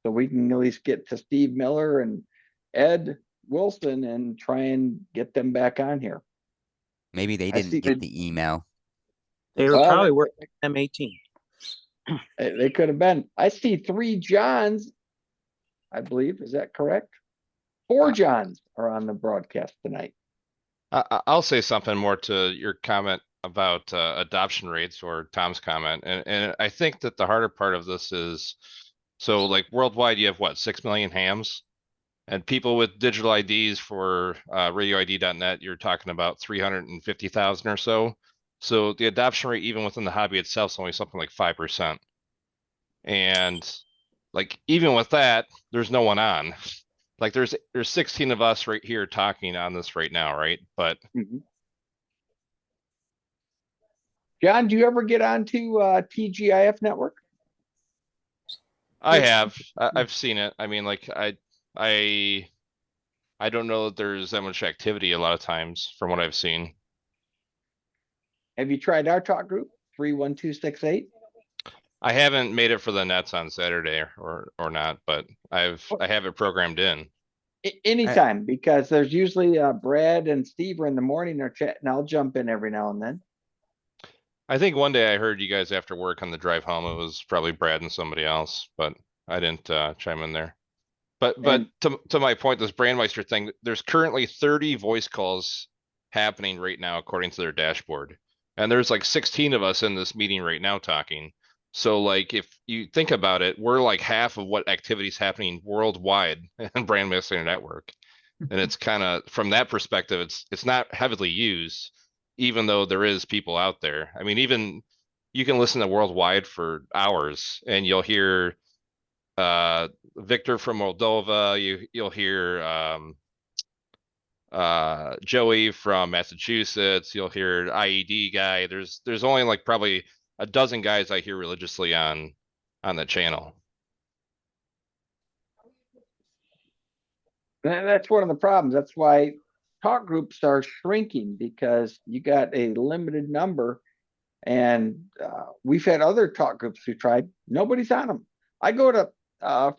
Speaker 1: So we can at least get to Steve Miller and Ed Wilson and try and get them back on here.
Speaker 4: maybe they
Speaker 1: I
Speaker 4: didn't
Speaker 1: see-
Speaker 4: get the email.
Speaker 3: They were
Speaker 1: Well,
Speaker 3: probably working M18.
Speaker 1: They could have been. I see 3 Johns, I believe. Is that correct? 4 Johns are on the broadcast tonight.
Speaker 10: I'll say something more to your comment about adoption rates, or Tom's comment, and I think that the harder part of this is, so like worldwide, you have what, 6 million hams, and people with digital IDs for radioid.net, you're talking about 350,000 or so. So the adoption rate, even within the hobby itself, is only something like 5%. And like even with that, there's no one on. Like there's 16 of us right here talking on this right now, right? But
Speaker 1: John, do you ever get onto TGIF network?
Speaker 10: I have. I've seen it. I mean, like I don't know that there's that much activity a lot of times from what I've seen.
Speaker 1: Have you tried our talk group, 31268?
Speaker 10: I haven't made it for the nets on Saturday or not, but I have it programmed in.
Speaker 1: Anytime, because there's usually Brad and Steve are in the morning or chat, and I'll jump in every now and then.
Speaker 10: I think one day I heard you guys after work on the drive home. It was probably Brad and somebody else, but I didn't chime in there. But to my point, this Brandmeister thing, there's currently 30 voice calls happening right now according to their dashboard. And there's like 16 of us in this meeting right now talking. So like if you think about it, we're like half of what activity is happening worldwide in Brandmeister Network. And it's kind of from that perspective, it's not heavily used, even though there is people out there. I mean, even you can listen to worldwide for hours and you'll hear Victor from Moldova, you'll hear Joey from Massachusetts, you'll hear IED guy. There's only like probably a dozen guys I hear religiously on the channel.
Speaker 1: That's one of the problems. That's why talk groups are shrinking, because you got a limited number. And we've had other talk groups who tried. Nobody's on them. I go to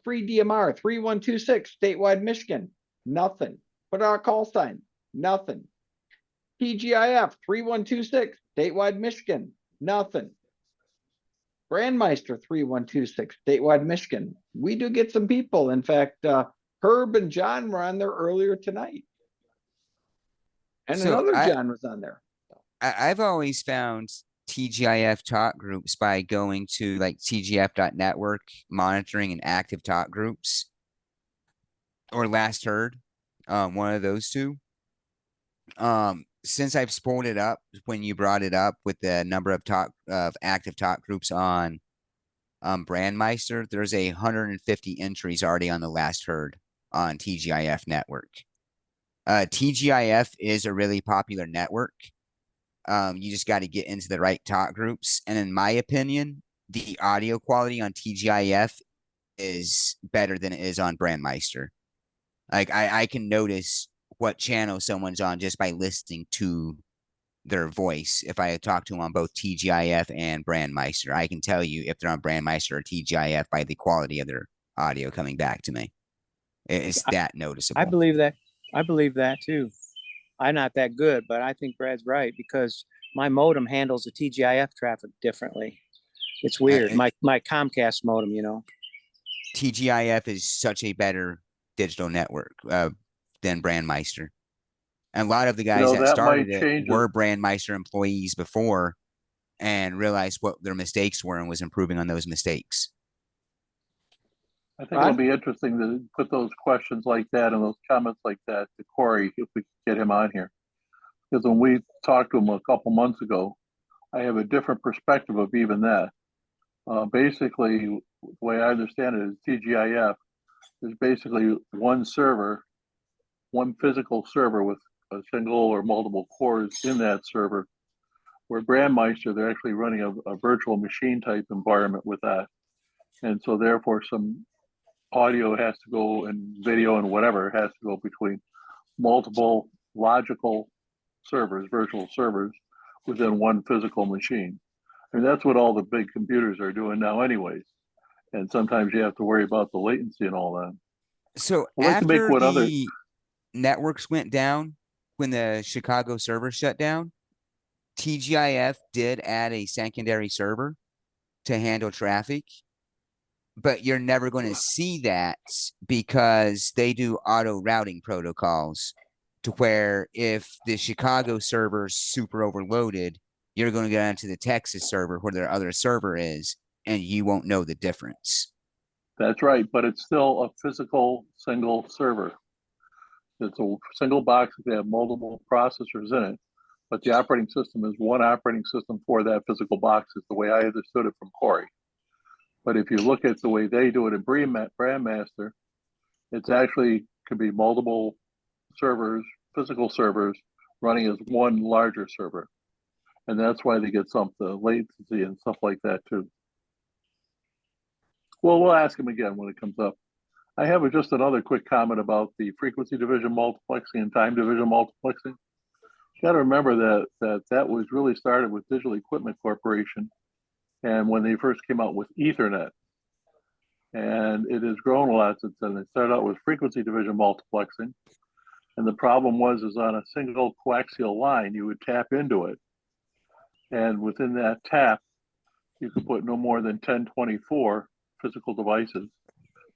Speaker 1: free DMR 3126 statewide Michigan. Nothing. Put out a call sign. Nothing. TGIF 3126 statewide Michigan. Nothing. Brandmeister 3126 statewide Michigan. We do get some people. In fact, Herb and John were on there earlier tonight. And
Speaker 4: So
Speaker 1: another John was on there.
Speaker 4: I've always found TGIF talk groups by going to like tgif.network, monitoring and active talk groups, or last heard, one of those two. Since I've spooled it up when you brought it up with the number of active talk groups on Brandmeister, there's 150 entries already on the last heard on TGIF network. TGIF is a really popular network. You just got to get into the right talk groups. And in my opinion, the audio quality on TGIF is better than it is on Brandmeister. Like I can notice what channel someone's on just by listening to their voice. If I talk to them on both TGIF and Brandmeister, I can tell you if they're on Brandmeister or TGIF by the quality of their audio coming back to me. It's that noticeable.
Speaker 3: I believe that too. I'm not that good, but I think Brad's right, because my modem handles the TGIF traffic differently. It's weird. My Comcast modem, you know.
Speaker 4: TGIF is such a better digital network than Brandmeister. And a lot of the guys that started it were Brandmeister employees before and realized what their mistakes were and was improving on those mistakes.
Speaker 9: I think it'll be interesting to put those questions like that and those comments like that to Corey if we get him on here. Because when we talked to him a couple months ago, I have a different perspective of even that. Basically, the way I understand it is TGIF is basically one server, one physical server with a single or multiple cores in that server. Where Brandmeister, they're actually running a virtual machine type environment with that. And so therefore some audio has to go and video and whatever has to go between multiple logical servers, virtual servers within one physical machine. I mean, that's what all the big computers are doing now anyways. And sometimes you have to worry about the latency and all that.
Speaker 4: So
Speaker 9: I'd like to make
Speaker 4: after
Speaker 9: what other
Speaker 4: the networks went down, when the Chicago server shut down, TGIF did add a secondary server to handle traffic, but you're never going to see that because they do auto routing protocols to where if the Chicago server's super overloaded, you're going to go down to the Texas server where their other server is, and you won't know the difference.
Speaker 9: That's right, but it's still a physical single server. It's a single box that have multiple processors in it, but the operating system is one operating system for that physical box is the way I understood it from Corey. But if you look at the way they do it in Brandmaster, it's actually could be multiple servers, physical servers running as one larger server. And that's why they get some the latency and stuff like that too. Well, we'll ask him again when it comes up. I have just another quick comment about the frequency division multiplexing and time division multiplexing. You got to remember that was really started with Digital Equipment Corporation, and when they first came out with Ethernet, and it has grown a lot since then. They started out with frequency division multiplexing, and the problem was on a single coaxial line you would tap into it, and within that tap you could put no more than 1024 physical devices.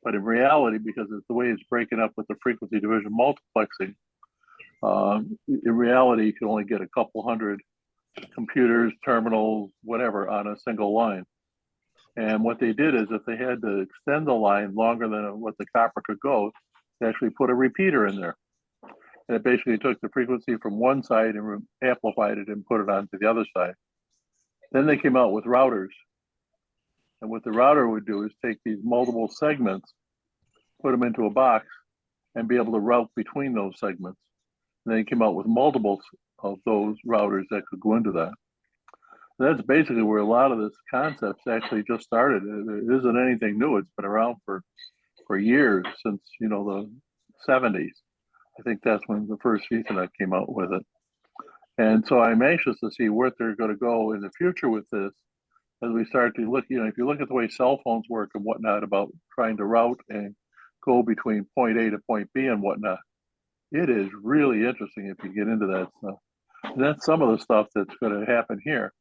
Speaker 9: But in reality, because it's the way it's breaking up with the frequency division multiplexing, in reality, you can only get a couple hundred computers, terminals, whatever on a single line. And what they did is if they had to extend the line longer than what the copper could go, they actually put a repeater in there. And it basically took the frequency from one side and amplified it and put it onto the other side. Then they came out with routers. And what the router would do is take these multiple segments, put them into a box, and be able to route between those segments. And they came out with multiples of those routers that could go into that. And that's basically where a lot of this concepts actually just started. It isn't anything new. It's been around for years, since the 70s. I think that's when the first Ethernet came out with it. And so I'm anxious to see where they're going to go in the future with this. As we start to look, if you look at the way cell phones work and whatnot about trying to route and go between point A to point B and whatnot, it is really interesting if you get into that stuff. And that's some of the stuff that's going to happen here.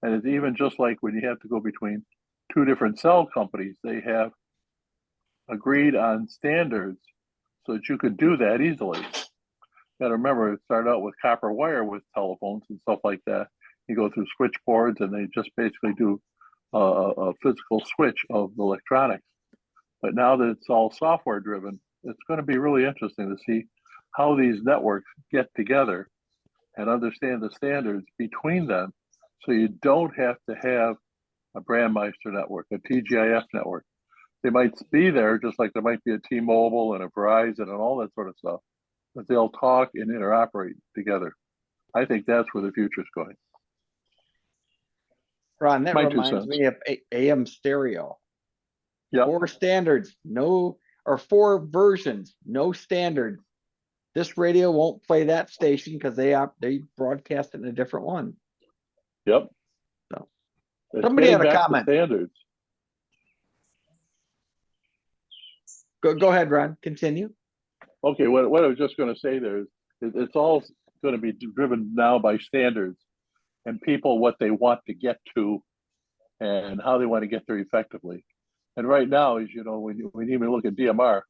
Speaker 9: And it's even just like when you have to go between two different cell companies, they have agreed on standards so that you could do that easily. Got to remember, it started out with copper wire with telephones and stuff like that. You go through switch boards and they just basically do a physical switch of the electronics. But now that it's all software driven, it's going to be really interesting to see how these networks get together and understand the standards between them. So you don't have to have a Brandmeister network, a TGIF network. They might be there just like there might be a T-Mobile and a Verizon and all that sort of stuff, but they'll talk and interoperate together. I think that's where the future is going.
Speaker 1: Ron, that
Speaker 9: My 2
Speaker 1: reminds
Speaker 9: cents.
Speaker 1: me of AM stereo.
Speaker 9: Yeah.
Speaker 1: 4 standards, or 4 versions, no standards. This radio won't play that station because they broadcast it in a different one.
Speaker 9: Yep.
Speaker 1: So
Speaker 9: It's
Speaker 1: somebody had
Speaker 9: getting
Speaker 1: a
Speaker 9: back to
Speaker 1: comment.
Speaker 9: standards.
Speaker 1: Go ahead, Ron. Continue.
Speaker 9: Okay, what I was just going to say there is it's all going to be driven now by standards and people what they want to get to and how they want to get there effectively. And right now, as you know, when you even look at DMR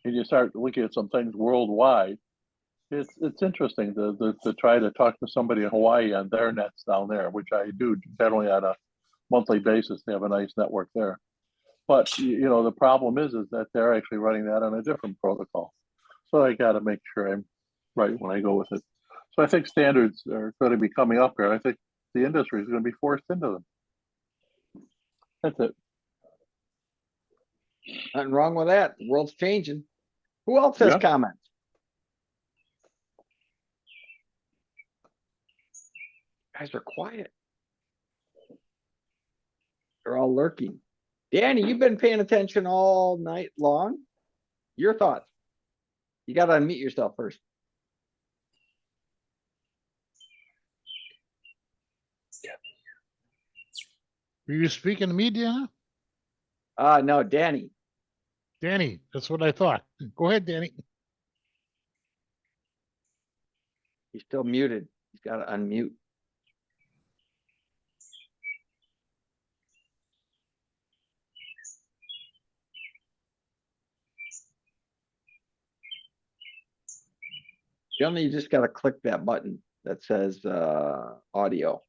Speaker 9: and you start looking at some things worldwide, it's interesting to try to talk to somebody in Hawaii on their nets down there, which I do generally on a monthly basis. They have a nice network there. But you know, the problem is that they're actually running that on a different protocol. So I got to make sure I'm right when I go with it. So I think standards are going to be coming up here. I think the industry is going to be forced into them. That's it.
Speaker 1: Nothing wrong with that. The world's changing. Who else has
Speaker 9: Yeah.
Speaker 1: comments? Guys are quiet. They're all lurking. Danny, you've been paying attention all night long. Your thoughts? You got to unmute yourself first.
Speaker 2: Were you speaking to me, Deanna?
Speaker 1: No, Danny.
Speaker 2: Danny, that's what I thought. Go ahead, Danny.
Speaker 1: He's still muted. He's got to unmute. Generally, you just got to click that button that says audio.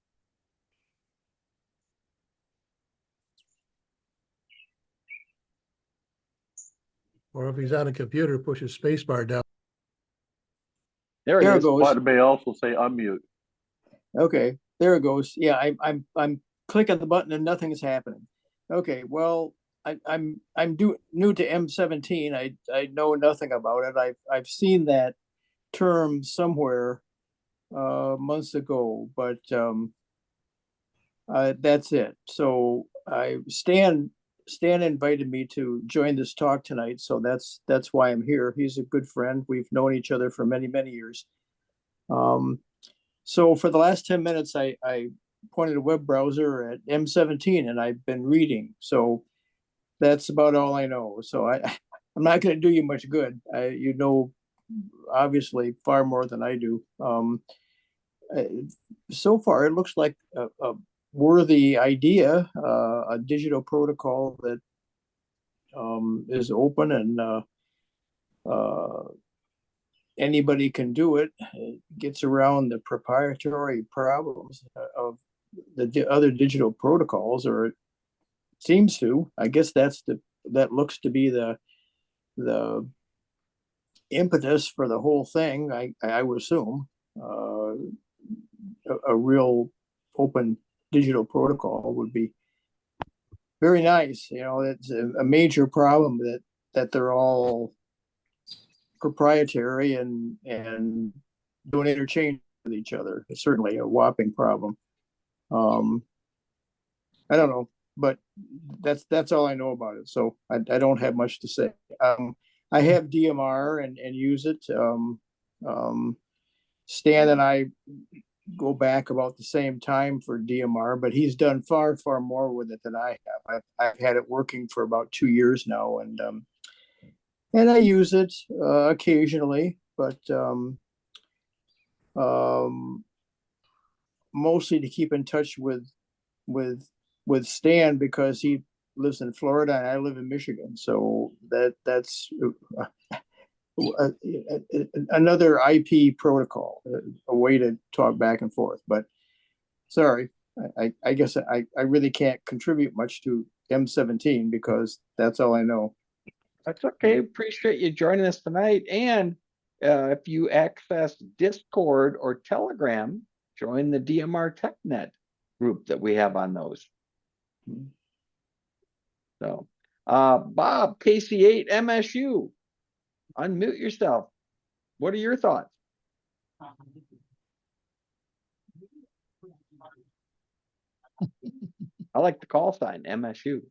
Speaker 11: Or if he's on a computer, push his space bar down.
Speaker 1: There he
Speaker 12: There it
Speaker 1: is.
Speaker 12: goes.
Speaker 9: But it may also say unmute.
Speaker 12: Okay, there it goes. Yeah, I'm clicking the button and nothing is happening. Okay, well, I'm new to M17. I know nothing about it. I've seen that term somewhere months ago, but that's it. So Stan invited me to join this talk tonight, so that's why I'm here. He's a good friend. We've known each other for many, many years. So for the last 10 minutes, I pointed a web browser at M17 and I've been reading. So that's about all I know. So I'm not going to do you much good. You know, obviously far more than I do. So far, it looks like a worthy idea, a digital protocol that is open and anybody can do it. It gets around the proprietary problems of the other digital protocols, or it seems to. I guess that looks to be the impetus for the whole thing. I would assume a real open digital protocol would be very nice. You know, it's a major problem that they're all proprietary and don't interchange with each other. It's certainly a whopping problem. I don't know, but that's all I know about it. So I don't have much to say. I have DMR and use it. Stan and I go back about the same time for DMR, but he's done far more with it than I have. I've had it working for about 2 years now, and I use it occasionally, but mostly to keep in touch with Stan, because he lives in Florida and I live in Michigan. So that's another IP protocol, a way to talk back and forth. But sorry, I guess I really can't contribute much to M17 because that's all I know.
Speaker 1: That's okay. Appreciate you joining us tonight. And if you access Discord or Telegram, join the DMR Tech Net group that we have on those. So, Bob, KC8 MSU, unmute yourself. What are your thoughts? I like the call sign, MSU,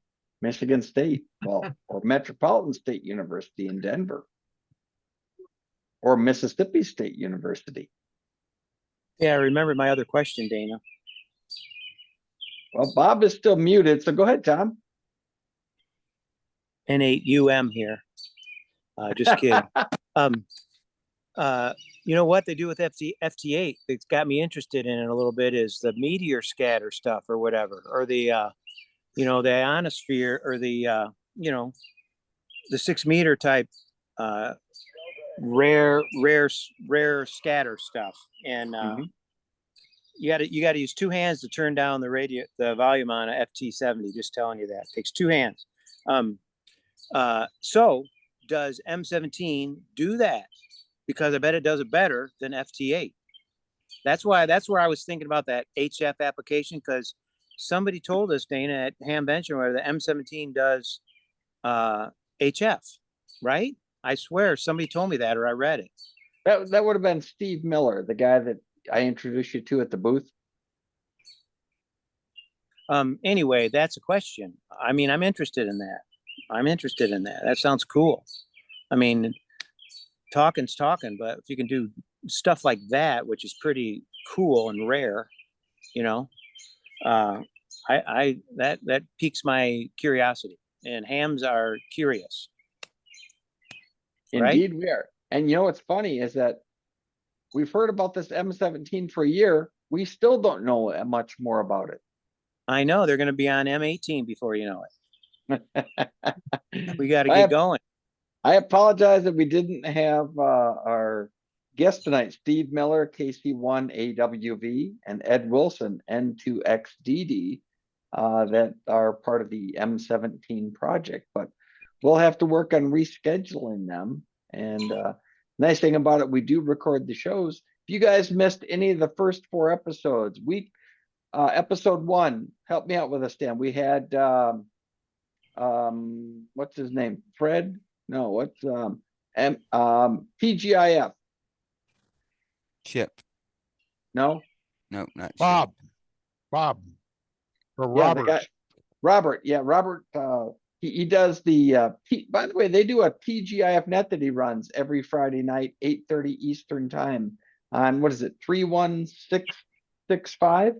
Speaker 1: Michigan State, well, or Metropolitan State University in Denver, or Mississippi State University.
Speaker 3: Yeah, I remember my other question, Dana.
Speaker 1: Well, Bob is still muted, so go ahead, Tom.
Speaker 3: N8UM here. Just kidding. You know what they do with FT8 that's got me interested in it a little bit is the meteor scatter stuff or whatever, or the you know, the ionosphere, or the you know, the 6 meter type rare scatter stuff. And you got to use 2 hands to turn down the volume on a FT70. Just telling you that. It takes 2 hands. So does M17 do that? Because I bet it does it better than FT8. That's where I was thinking about that HF application, because somebody told us, Dana, at Hamvention, where the M17 does HF, right? I swear somebody told me that, or I read it.
Speaker 1: That would have been Steve Miller, the guy that I introduced you to at the booth.
Speaker 3: Anyway, that's a question. I mean, I'm interested in that. That sounds cool. I mean, talking's talking, but if you can do stuff like that, which is pretty cool and rare, you know, that piques my curiosity, and hams are curious. Right?
Speaker 1: Indeed, we are. And you know what's funny is that we've heard about this M17 for a year. We still don't know much more about it.
Speaker 3: I know they're going to be on M18 before you know it. We got to get going.
Speaker 1: I apologize that we didn't have our guest tonight, Steve Miller, KC1AWV, and Ed Wilson, N2XDD, that are part of the M17 project, but we'll have to work on rescheduling them. And nice thing about it, we do record the shows. If you guys missed any of the first 4 episodes, episode 1, help me out with this, Dan. We had what's his name? Fred? No, what's TGIF?
Speaker 4: Chip.
Speaker 1: No,
Speaker 4: No, not
Speaker 2: Bob.
Speaker 4: Chip.
Speaker 2: Bob. Or
Speaker 1: yeah,
Speaker 2: Robert.
Speaker 1: Robert. Yeah, Robert. He does the. By the way, they do a TGIF net that he runs every Friday night, 8:30 Eastern time on, what is it, 31665?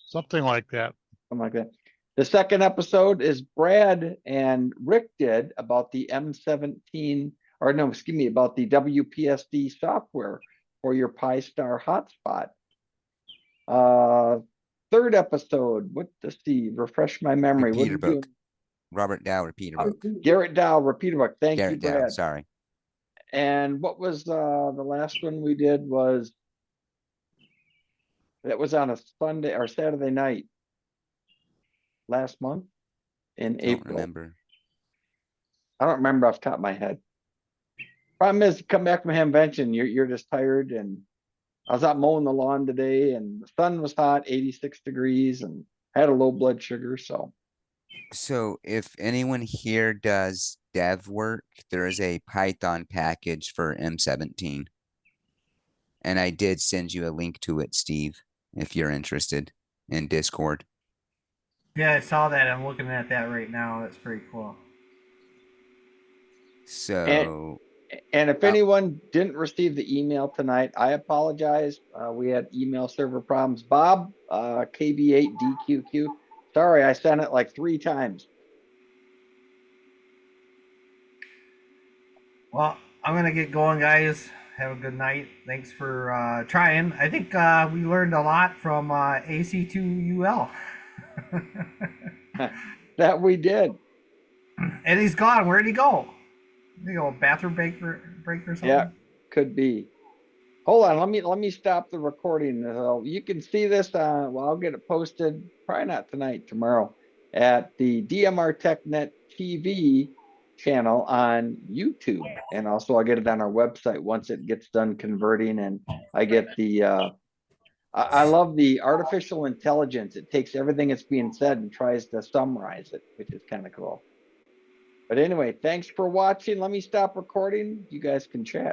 Speaker 2: Something like that.
Speaker 1: Something like that. The second episode is Brad and Rick did about the M17, or no, excuse me, about the WPSD software for your Pi-Star hotspot. Third episode, let's see, refresh my memory. What
Speaker 4: Repeater book. Robert Dow, repeater book.
Speaker 1: Garrett Dow, repeater book. Thank you,
Speaker 4: Garrett Dow,
Speaker 1: Brad.
Speaker 4: sorry.
Speaker 1: And what was the last one we did was, that was on a Sunday or Saturday night last month in April.
Speaker 4: Remember.
Speaker 1: I don't remember off the top of my head. Problem is, come back from Hamvention, you're just tired, and I was out mowing the lawn today, and the sun was hot, 86 degrees, and I had a low blood sugar, so.
Speaker 4: So if anyone here does dev work, there is a Python package for M17. And I did send you a link to it, Steve, if you're interested, in Discord.
Speaker 5: Yeah, I saw that. I'm looking at that right now. That's pretty cool.
Speaker 4: So.
Speaker 1: And if anyone didn't receive the email tonight, I apologize. We had email server problems. Bob, KB8DQQ. Sorry, I sent it like 3 times.
Speaker 5: Well, I'm going to get going, guys. Have a good night. Thanks for trying. I think we learned a lot from AC2UL.
Speaker 1: That we did.
Speaker 5: And he's gone. Where'd he go? Did he go bathroom break or something?
Speaker 1: Yeah, could be. Hold on, let me stop the recording. You can see this well, I'll get it posted, probably not tonight, tomorrow, at the DMR Tech Net TV channel on YouTube. And also I'll get it on our website once it gets done converting, and I get the I love the artificial intelligence. It takes everything that's being said and tries to summarize it, which is kind of cool. But anyway, thanks for watching. Let me stop recording. You guys can chat.